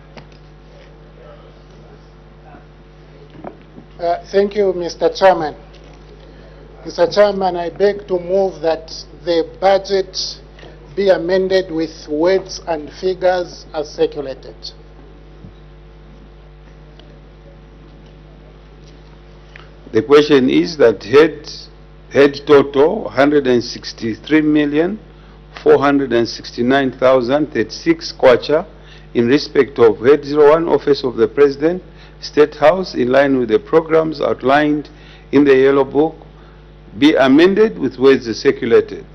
Thank you, Mr. Chairman. Mr. Chairman, I beg to move that the budget be amended with words and figures as circulated. The question is that head total 163,469,036 kwacha in respect of head 01, Office of the President, State House, in line with the programs outlined in the Yellow Book, be amended with words circulated.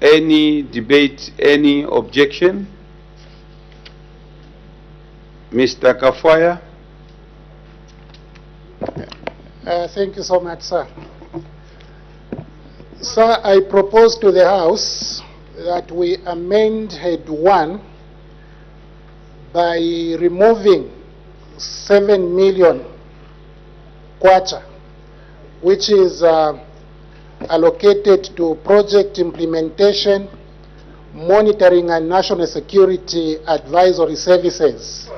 Any debate, any objection? Mr. Kafwaya? Thank you so much, sir. Sir, I propose to the House that we amend head 1 by removing 7 million kwacha, which is allocated to project implementation, monitoring and national security advisory services.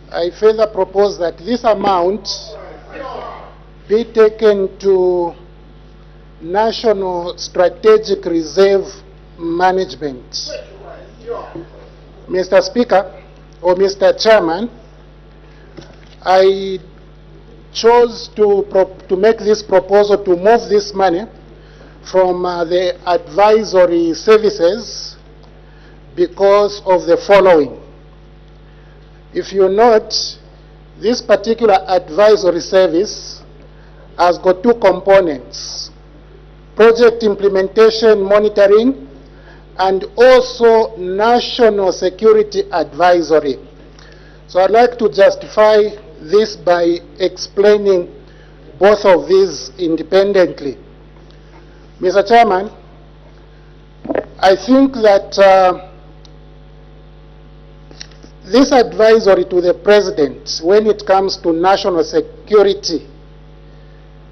I further propose that this amount be taken to National Strategic Reserve Management. Mr. Speaker, or Mr. Chairman, I chose to make this proposal to move this money from the advisory services because of the following. If you note, this particular advisory service has got two components: project implementation monitoring and also national security advisory. So I'd like to justify this by explaining both of these independently. Mr. Chairman, I think that this advisory to the President, when it comes to national security,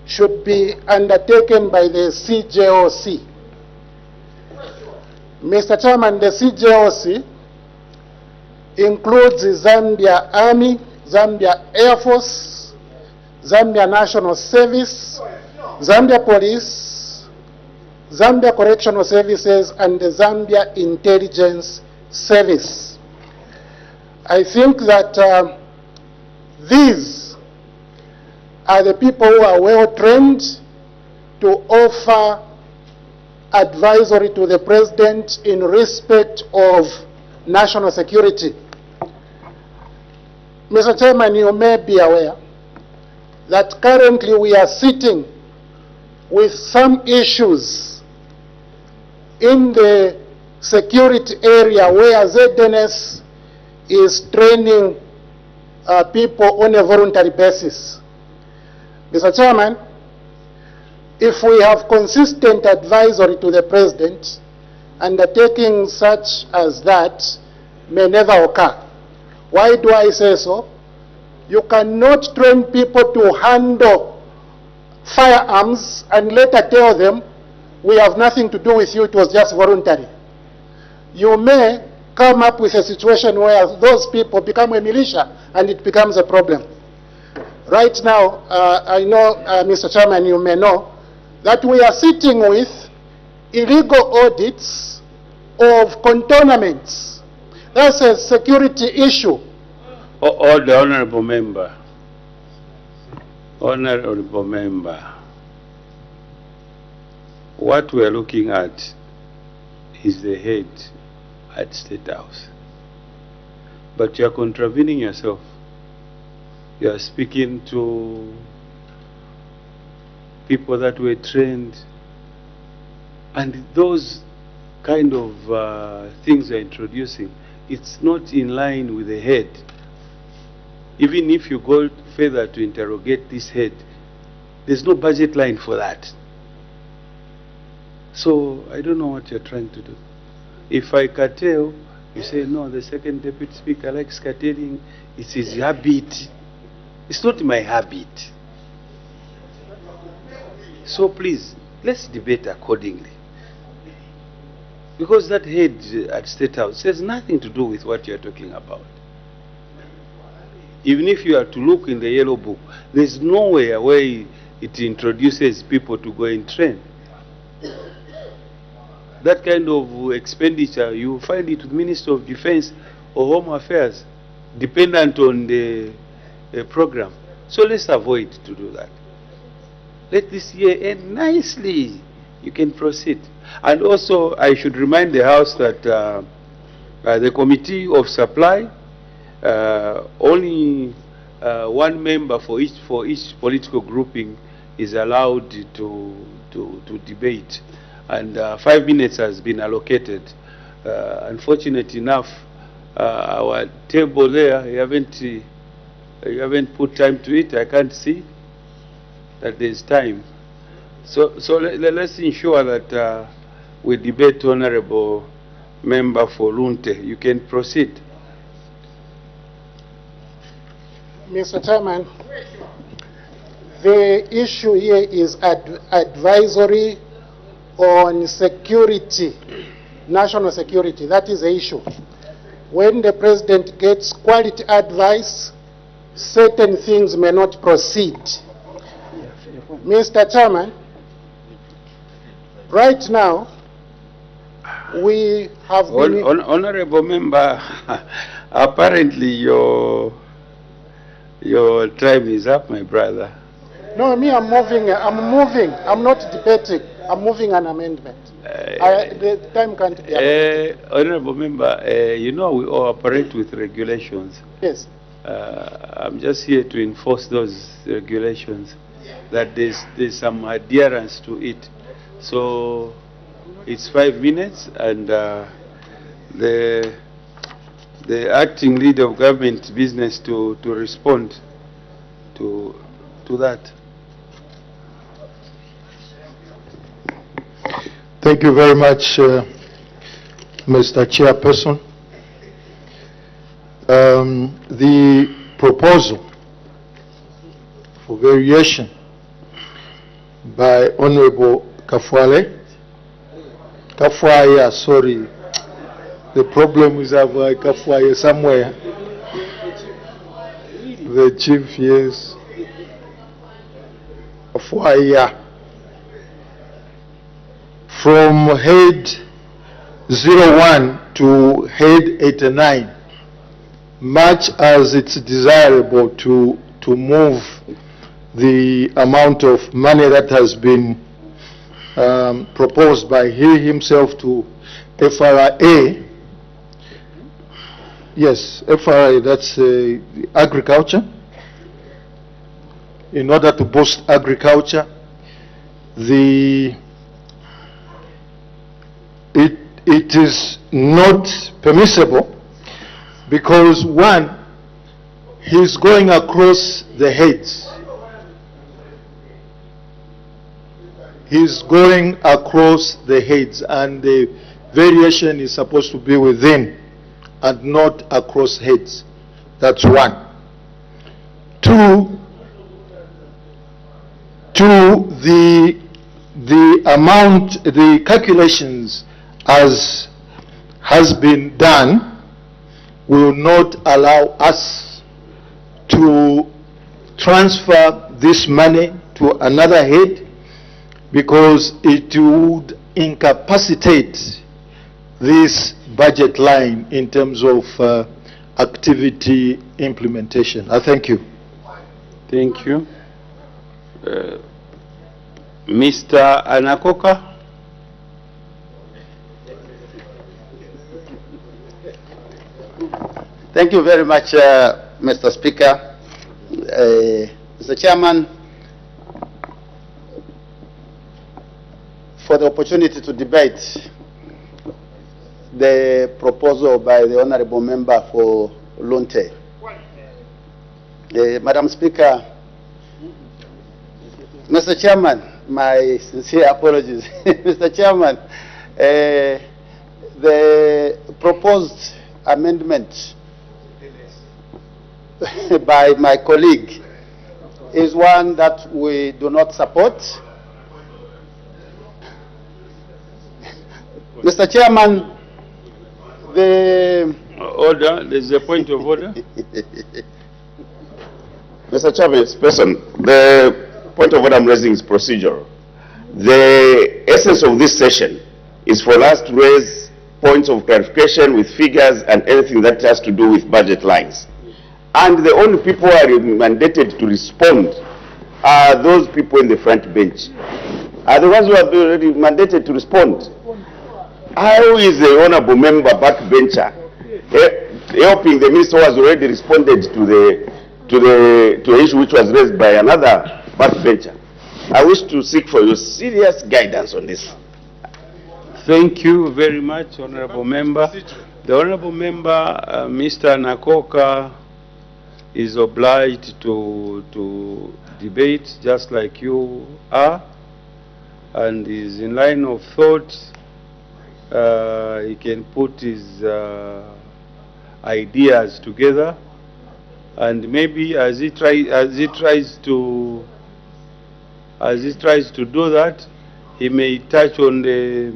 should be undertaken by the CJOC. Mr. Chairman, the CJOC includes Zambia Army, Zambia Air Force, Zambia National Service, Zambia Police, Zambia Correctional Services, and the Zambia Intelligence Service. I think that these are the people who are well trained to offer advisory to the President in respect of national security. Mr. Chairman, you may be aware that currently we are sitting with some issues in the security area where ZNS is training people on a voluntary basis. Mr. Chairman, if we have consistent advisory to the President, undertaking such as that may never occur. Why do I say so? You cannot train people to handle firearms and later tell them, we have nothing to do with you, it was just voluntary. You may come up with a situation where those people become a militia and it becomes a problem. Right now, I know, Mr. Chairman, you may know, that we are sitting with illegal audits of cantonments. That's a security issue. The honorable member. Honorable member. What we are looking at is the head at State House. But you are contravening yourself. You are speaking to people that were trained, and those kind of things you're introducing, it's not in line with the head. Even if you go further to interrogate this head, there's no budget line for that. So I don't know what you're trying to do. If I curtail, you say, no, the second deputy speaker likes curtailing, it's his habit. It's not my habit. So please, let's debate accordingly. Because that head at State House has nothing to do with what you're talking about. Even if you are to look in the yellow book, there's nowhere where it introduces people to go and train. That kind of expenditure, you find it with Minister of Defense or Home Affairs, dependent on the program. So let's avoid to do that. Let this year end nicely. You can proceed. And also, I should remind the House that the Committee of Supply, only one member for each political grouping is allowed to debate. And 5 minutes has been allocated. Unfortunately enough, our table there, you haven't put time to it. I can't see that there's time. So let's ensure that we debate, Honorable Member for Lunte. You can proceed. Mr. Chairman, the issue here is advisory on security, national security. That is the issue. When the President gets quality advice, certain things may not proceed. Mr. Chairman, right now, we have been... Honorable Member, apparently your time is up, my brother. No, me, I'm moving. I'm not debating. I'm moving an amendment. The time can't be up. Honorable Member, you know we all operate with regulations. Yes. I'm just here to enforce those regulations, that there's some adherence to it. So it's 5 minutes, and the acting leader of government business to respond to that. Thank you very much, Mr. Chairperson. The proposal for variation by Honorable Kafwaya, sorry, the problem is Kafwaya somewhere. The chief, yes. Kafwaya. From head 01 to head 89, much as it's desirable to move the amount of money that has been proposed by he himself to FRA. Yes, FRA, that's agriculture. In order to boost agriculture, it is not permissible, because one, he's going across the heads. He's going across the heads, and the variation is supposed to be within and not across heads. That's one. Two, the amount, the calculations as has been done will not allow us to transfer this money to another head, because it would incapacitate this budget line in terms of activity implementation. I thank you. Thank you. Mr. Anakoka? Thank you very much, Mr. Speaker. Mr. Chairman, for the opportunity to debate the proposal by the Honorable Member for Lunte. Madam Speaker, Mr. Chairman, my sincere apologies. Mr. Chairman, the proposed amendment by my colleague is one that we do not support. Mr. Chairman, Order, there's a point of order. Mr. Chairperson, the point of order I'm raising is procedural. The essence of this session is for us to raise points of clarification with figures and anything that has to do with budget lines. And the only people who are mandated to respond are those people in the front bench. Are the ones who have already mandated to respond. How is the honorable member backbencher helping the minister who has already responded to the issue which was raised by another backbencher? I wish to seek for your serious guidance on this. Thank you very much, honorable member. The honorable member, Mr. Nakoka, is obliged to debate just like you are, and is in line of thought. He can put his ideas together, and maybe as he tries to do that, he may touch on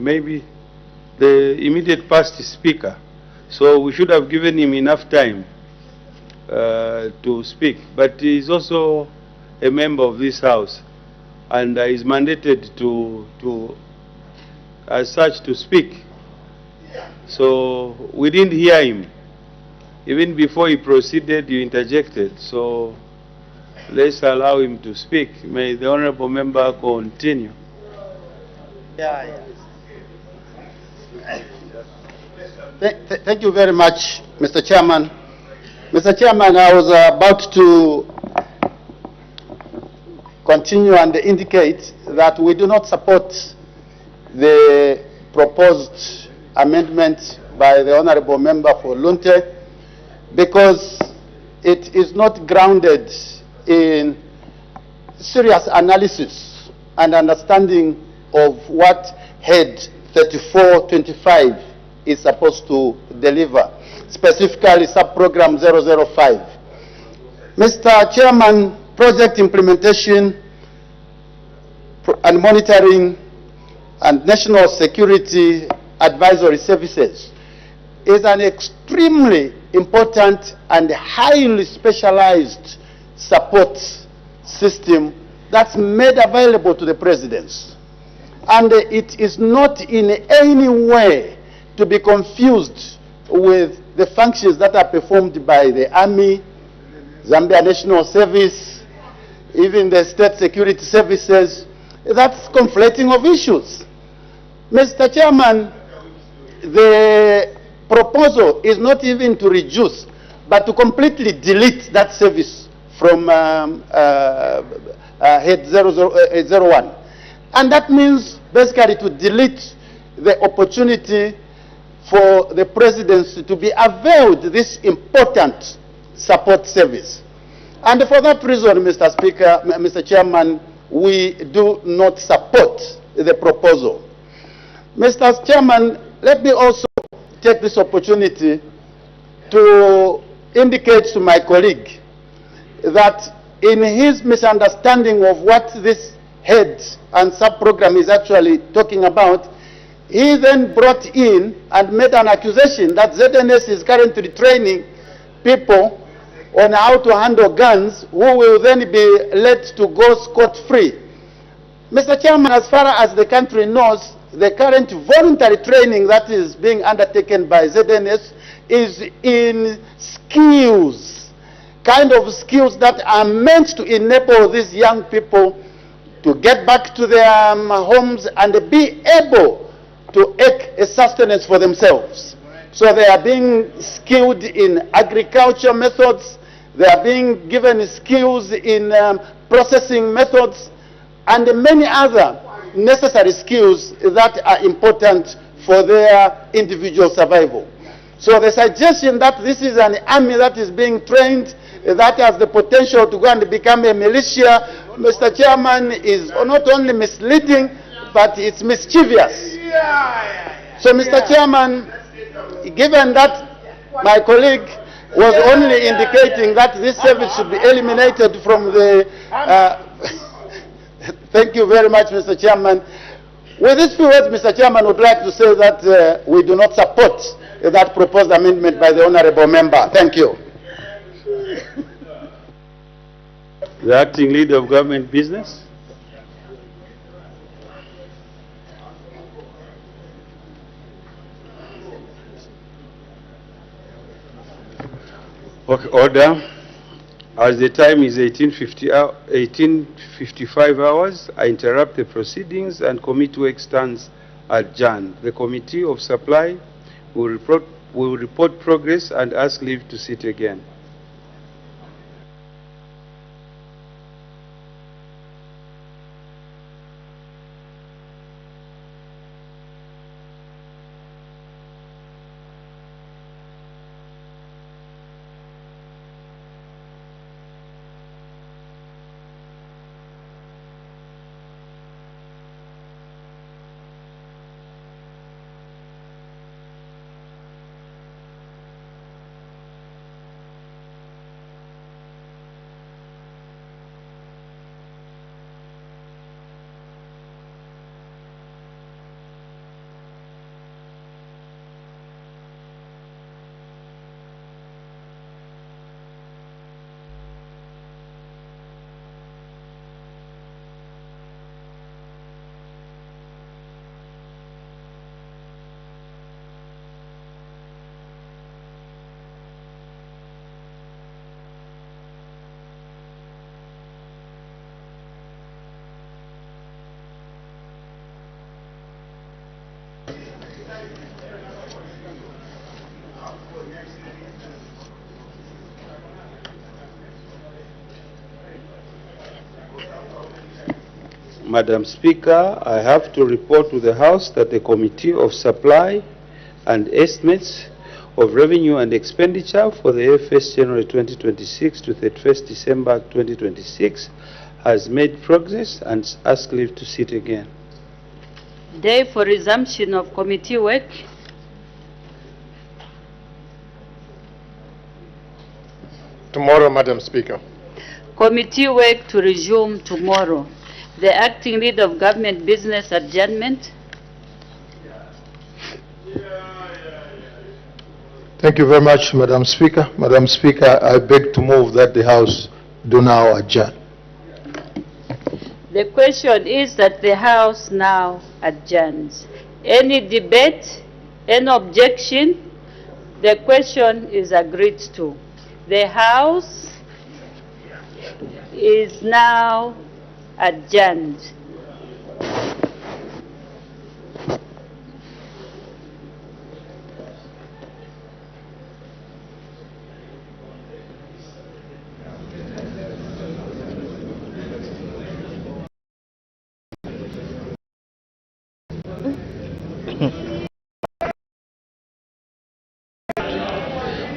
maybe the immediate past speaker. So we should have given him enough time to speak. But he is also a member of this House, and is mandated as such to speak. So we didn't hear him. Even before he proceeded, you interjected. So let's allow him to speak. May the honorable member continue. Thank you very much, Mr. Chairman. Mr. Chairman, I was about to continue and indicate that we do not support the proposed amendment by the honorable member for Lunte, because it is not grounded in serious analysis and understanding of what head 3425 is supposed to deliver, specifically sub-program 005. Mr. Chairman, project implementation and monitoring and national security advisory services is an extremely important and highly specialized support system that's made available to the presidents. And it is not in any way to be confused with the functions that are performed by the Army, Zambia National Service, even the state security services. That's conflating of issues. Mr. Chairman, the proposal is not even to reduce, but to completely delete that service from head 001. And that means basically to delete the opportunity for the presidency to be availed this important support service. And for that reason, Mr. Speaker, Mr. Chairman, we do not support the proposal. Mr. Chairman, let me also take this opportunity to indicate to my colleague that in his misunderstanding of what this head and sub-program is actually talking about, he then brought in and made an accusation that ZNS is currently training people on how to handle guns who will then be let to go scot-free. Mr. Chairman, as far as the country knows, the current voluntary training that is being undertaken by ZNS is in skills, kind of skills that are meant to enable these young people to get back to their homes and be able to make a sustenance for themselves. So they are being skilled in agriculture methods, they are being given skills in processing methods, and many other necessary skills that are important for their individual survival. So the suggestion that this is an army that is being trained, that has the potential to go and become a militia, Mr. Chairman, is not only misleading, but it's mischievous. So, Mr. Chairman, given that my colleague was only indicating that this service should be eliminated from the... Thank you very much, Mr. Chairman. With these few words, Mr. Chairman, would like to say that we do not support that proposed amendment by the honourable member. Thank you. The acting leader of government business. Okay, order. As the time is 18:55 hours, I interrupt the proceedings and committee work stands adjourned. The Committee of Supply will report progress and ask leave to sit again. Madam Speaker, I have to report to the House that the Committee of Supply and Estimates of Revenue and Expenditure for the year 1st January 2026 to 31st December 2026 has made progress and asked leave to sit again. Day for resumption of committee work. Tomorrow, Madam Speaker. Committee work to resume tomorrow. The acting leader of government business adjournment. Thank you very much, Madam Speaker. Madam Speaker, I beg to move that the House do now adjourn. The question is that the House now adjourns. Any debate, any objection? The question is agreed to. The House is now adjourned.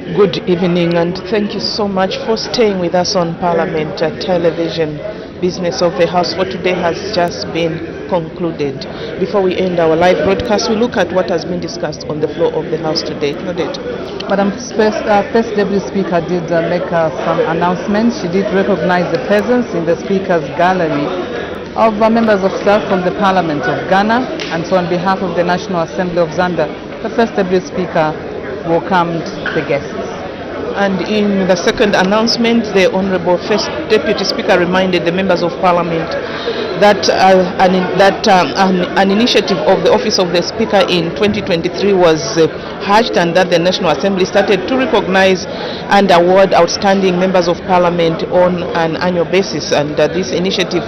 Good evening, and thank you so much for staying with us on Parliament Television. Business of the House for today has just been concluded. Before we end our live broadcast, we look at what has been discussed on the floor of the House today. Claudette. Madam First Deputy Speaker did make some announcements. She did recognize the presence in the Speaker's gallery of members of staff from the Parliament of Ghana, and so on behalf of the National Assembly of Zambia, the First Deputy Speaker welcomed the guests. And in the second announcement, the Honourable First Deputy Speaker reminded the members of Parliament that an initiative of the Office of the Speaker in 2023 was hatched, and that the National Assembly started to recognize and award outstanding members of Parliament on an annual basis. And this initiative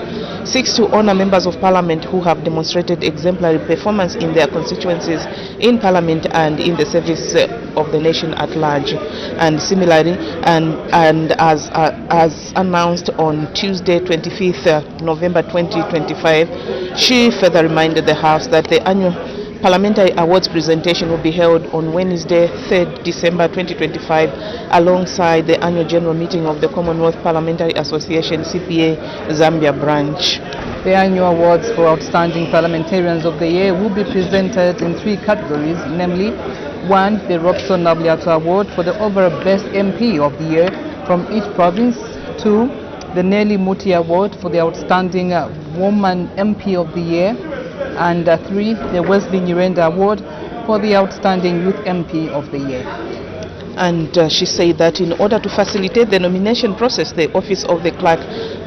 seeks to honor members of Parliament who have demonstrated exemplary performance in their constituencies, in Parliament and in the service of the nation at large. And similarly, and as announced on Tuesday 25th November 2025, she further reminded the House that the annual Parliamentary Awards presentation will be held on Wednesday 3rd December 2025 alongside the annual general meeting of the Commonwealth Parliamentary Association CPA Zambia branch. The annual awards for outstanding parliamentarians of the year will be presented in 3 categories, namely 1. The Robson Nabliato Award for the overall best MP of the year from each province. 2. The Nelly Muti Award for the outstanding woman MP of the year. And 3. The Wesley Nyirenda Award for the outstanding youth MP of the year. And she said that in order to facilitate the nomination process, the Office of the Clerk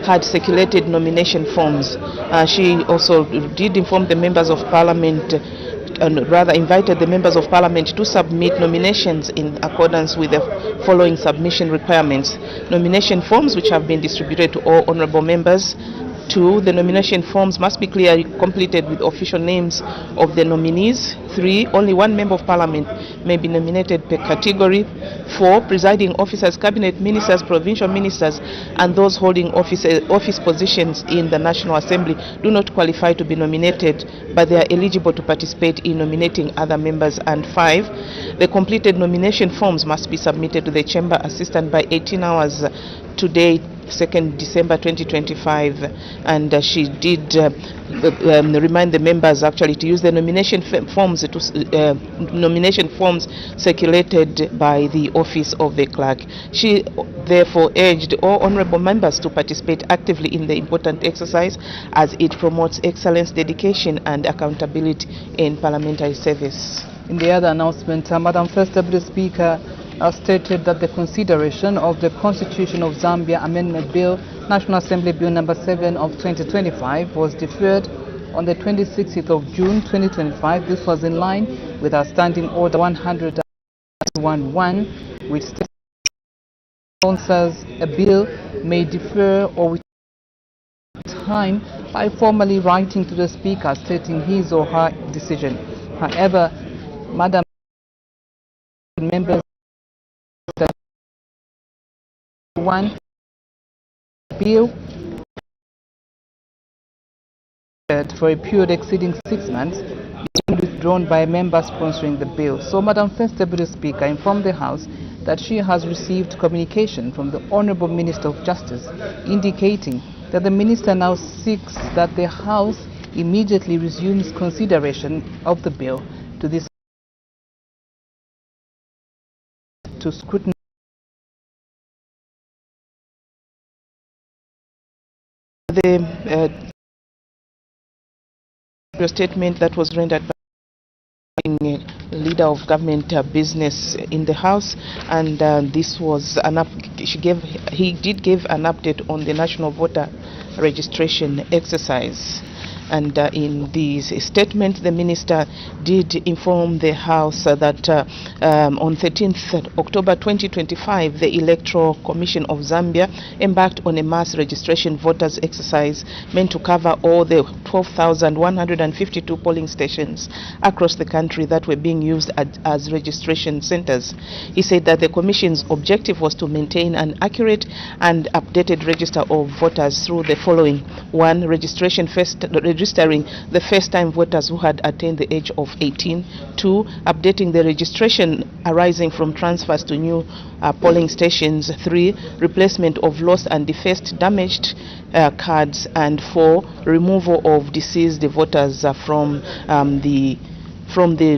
had circulated nomination forms. She also did inform the members of Parliament, and rather invited the members of Parliament to submit nominations in accordance with the following submission requirements. Nomination forms which have been distributed to all honourable members. 2. The nomination forms must be clearly completed with official names of the nominees. 3. Only one member of Parliament may be nominated per category. 4. Presiding officers, cabinet ministers, provincial ministers, and those holding office positions in the National Assembly do not qualify to be nominated, but they are eligible to participate in nominating other members. And 5. The completed nomination forms must be submitted to the Chamber Assistant by 18 hours today, 2nd December 2025, and she did remind the members actually to use the nomination forms circulated by the Office of the Clerk. She therefore urged all honourable members to participate actively in the important exercise as it promotes excellence, dedication and accountability in parliamentary service. In the other announcement, Madam First Deputy Speaker stated that the consideration of the Constitution of Zambia Amendment Bill, National Assembly Bill number 7 of 2025, was deferred on the 26th of June 2025. This was in line with our Standing Order 111, which states sponsors a bill may defer or withhold time by formally writing to the Speaker stating his or her decision. However, Madam members one bill for a period exceeding 6 months being withdrawn by a member sponsoring the bill. So Madam First Deputy Speaker informed the House that she has received communication from the Honourable Minister of Justice indicating that the Minister now seeks that the House immediately resumes consideration of the bill to this to scrutinize the statement that was rendered by leader of government business in the House, and this was he did give an update on the national voter registration exercise. And in this statement, the minister did inform the House that on 13th October 2025, the Electoral Commission of Zambia embarked on a mass registration voters exercise meant to cover all the 12,152 polling stations across the country that were being used as registration centers. He said that the Commission's objective was to maintain an accurate and updated register of voters through the following: 1. Registration registering the first-time voters who had attained the age of 18. 2. Updating the registration arising from transfers to new polling stations. 3. Replacement of lost and defaced damaged cards. And 4. Removal of deceased voters from the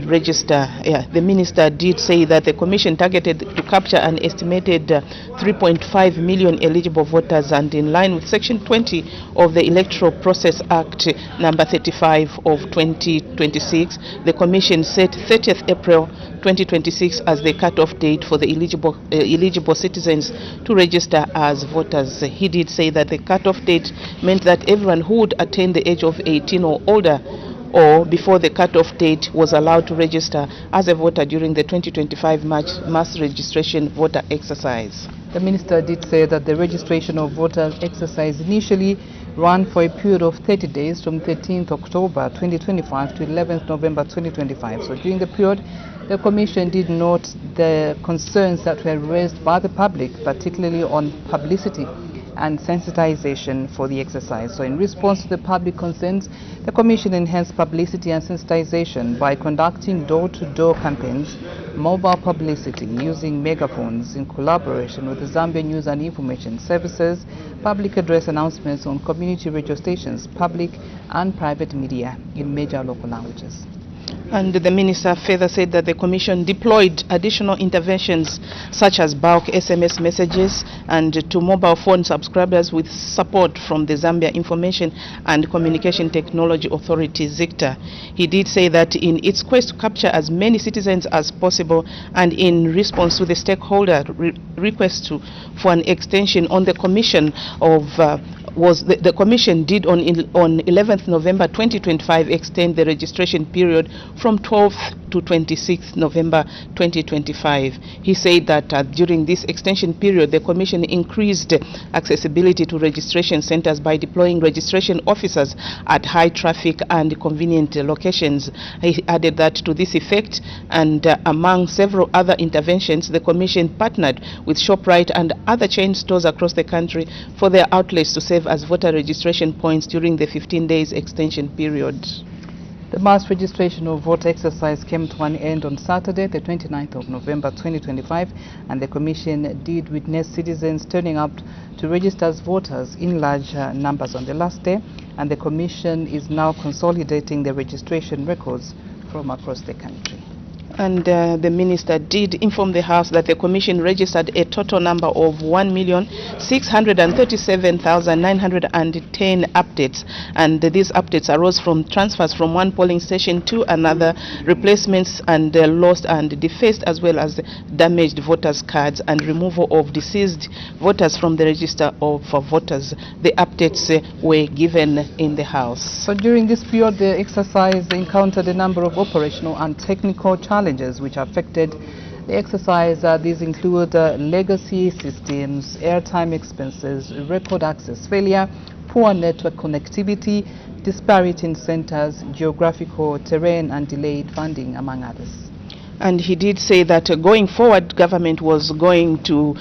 register. The minister did say that the commission targeted to capture an estimated 3.5 million eligible voters, and in line with Section 20 of the Electoral Process Act number 35 of 2026, the commission set 30th April 2026 as the cutoff date for the eligible citizens to register as voters. He did say that the cutoff date meant that everyone who would attain the age of 18 or older or before the cutoff date was allowed to register as a voter during the 2025 mass registration voter exercise. The minister did say that the registration of voters exercise initially ran for a period of 30 days from 13th October 2025 to 11th November 2025. So during the period, the Commission did note the concerns that were raised by the public, particularly on publicity and sensitization for the exercise. So in response to the public concerns, the Commission enhanced publicity and sensitization by conducting door-to-door campaigns, mobile publicity using megaphones in collaboration with the Zambia News and Information Services, public address announcements on community radio stations, public and private media in major local languages. And the minister further said that the commission deployed additional interventions such as bulk SMS messages and to mobile phone subscribers with support from the Zambia Information and Communication Technology Authority, ZICTA. He did say that in its quest to capture as many citizens as possible and in response to the stakeholder request for an extension on the commission of the commission did on 11th November 2025 extend the registration period from 12th to 26th November 2025. He said that during this extension period, the commission increased accessibility to registration centers by deploying registration officers at high traffic and convenient locations. He added that to this effect, and among several other interventions, the commission partnered with ShopRite and other chain stores across the country for their outlets to serve as voter registration points during the 15 days extension period. The mass registration of voter exercise came to an end on Saturday, the 29th of November 2025, and the Commission did witness citizens turning up to register as voters in large numbers on the last day, and the Commission is now consolidating the registration records from across the country. And the minister did inform the House that the commission registered a total number of 1,637,910 updates, and these updates arose from transfers from one polling station to another, replacements and lost and defaced as well as damaged voters' cards, and removal of deceased voters from the register of voters. The updates were given in the House. So during this period, the exercise encountered a number of operational and technical challenges which affected the exercise. These include legacy systems, airtime expenses, record access failure, poor network connectivity, disparity in centers, geographical terrain, and delayed funding, among others. And he did say that going forward, government was going to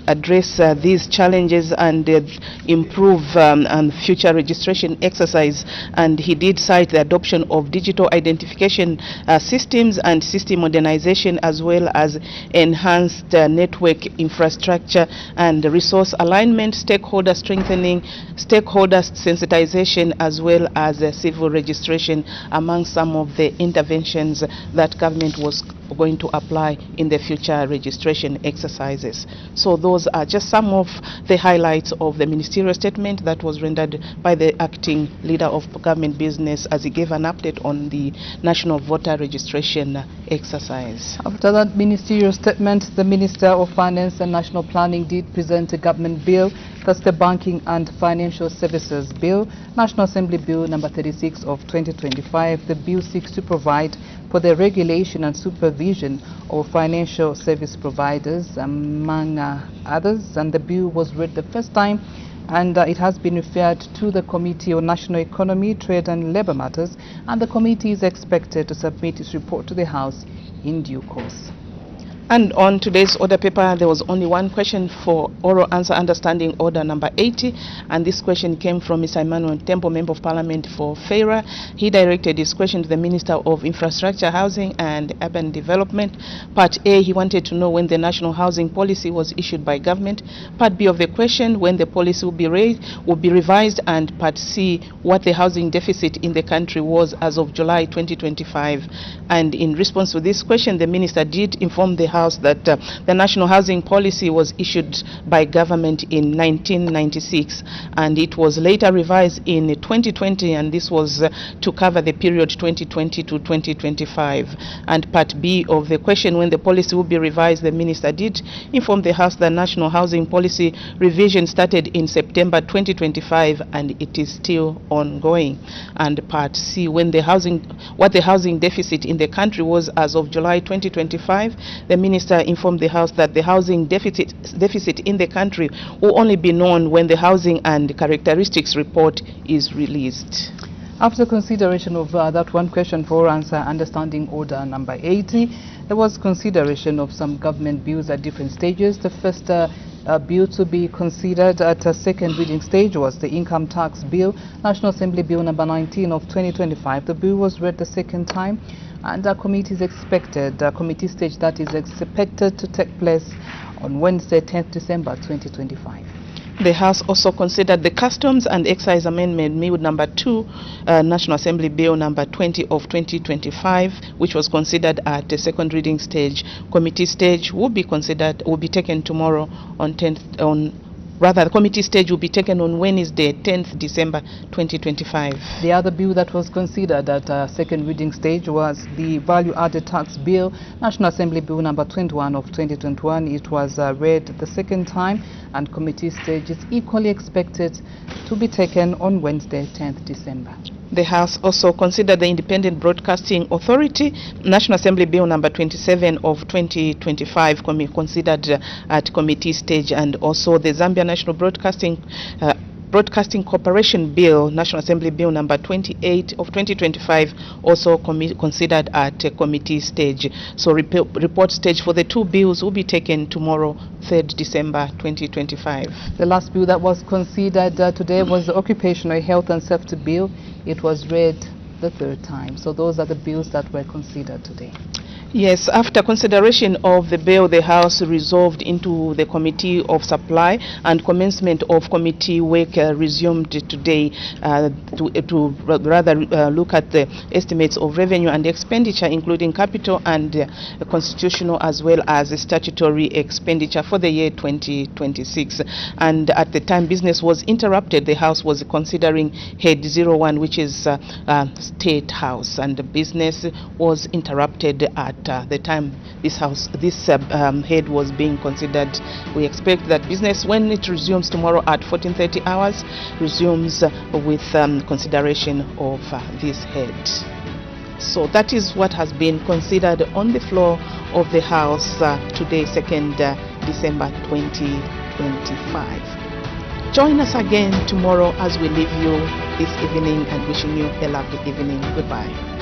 address these challenges and improve future registration exercise. And he did cite the adoption of digital identification systems and system modernization, as well as enhanced network infrastructure and resource alignment, stakeholder strengthening, stakeholder sensitization, as well as civil registration, among some of the interventions that government was going to apply in the future registration exercises. So those are just some of the highlights of the ministerial statement that was rendered by the acting leader of government business as he gave an update on the national voter registration exercise. After that ministerial statement, the Minister of Finance and National Planning did present a government bill. That's the Banking and Financial Services Bill, National Assembly Bill number 36 of 2025. The bill seeks to provide for the regulation and supervision of financial service providers, among others, and the bill was read the first time, and it has been referred to the Committee on National Economy, Trade and Labour Matters, and the committee is expected to submit its report to the House in due course. And on today's order paper, there was only one question for oral answer understanding order number 80, and this question came from Mr. Emmanuel Temple, Member of Parliament for Feira. He directed his question to the Minister of Infrastructure, Housing and Urban Development. Part A, he wanted to know when the National Housing Policy was issued by government. Part B of the question, when the policy will be revised, and Part C, what the housing deficit in the country was as of July 2025. And in response to this question, the Minister did inform the House that the National Housing Policy was issued by government in 1996, and it was later revised in 2020, and this was to cover the period 2020 to 2025. And Part B of the question, when the policy will be revised, the Minister did inform the House that National Housing Policy revision started in September 2025, and it is still ongoing. And Part C, when what the housing deficit in the country was as of July 2025, the Minister informed the House that the housing deficit in the country will only be known when the Housing and Characteristics Report is released. After consideration of that one question for answer understanding order number 80, there was consideration of some government bills at different stages. The first bill to be considered at a second reading stage was the Income Tax Bill, National Assembly Bill number 19 of 2025. The bill was read the second time, and a committee stage that is expected to take place on Wednesday, 10th December 2025. The House also considered the Customs and Excise Amendment Bill number 2, National Assembly Bill number 20 of 2025, which was considered at the second reading stage. Committee stage will be taken tomorrow the committee stage will be taken on Wednesday, 10th December 2025. The other bill that was considered at second reading stage was the Value Added Tax Bill, National Assembly Bill number 21 of 2021. It was read the second time, and committee stage is equally expected to be taken on Wednesday, 10th December. The House also considered the Independent Broadcasting Authority, National Assembly Bill number 27 of 2025, considered at committee stage, and also the Zambia National Broadcasting Corporation Bill, National Assembly Bill number 28 of 2025, also considered at committee stage. So report stage for the two bills will be taken tomorrow, 3rd December 2025. The last bill that was considered today was the Occupational Health and Safety Bill. It was read the third time. So those are the bills that were considered today. Yes, after consideration of the bill, the House resolved into the Committee of Supply, and commencement of committee work resumed today to rather look at the estimates of revenue and expenditure, including capital and constitutional as well as statutory expenditure for the year 2026. And at the time business was interrupted, the House was considering Head 01, which is State House, and the business was interrupted at the time this head was being considered. We expect that business, when it resumes tomorrow at 14:30 hours, resumes with consideration of this head. So that is what has been considered on the floor of the House today, 2nd December 2025. Join us again tomorrow as we leave you this evening, and wishing you a lovely evening. Goodbye.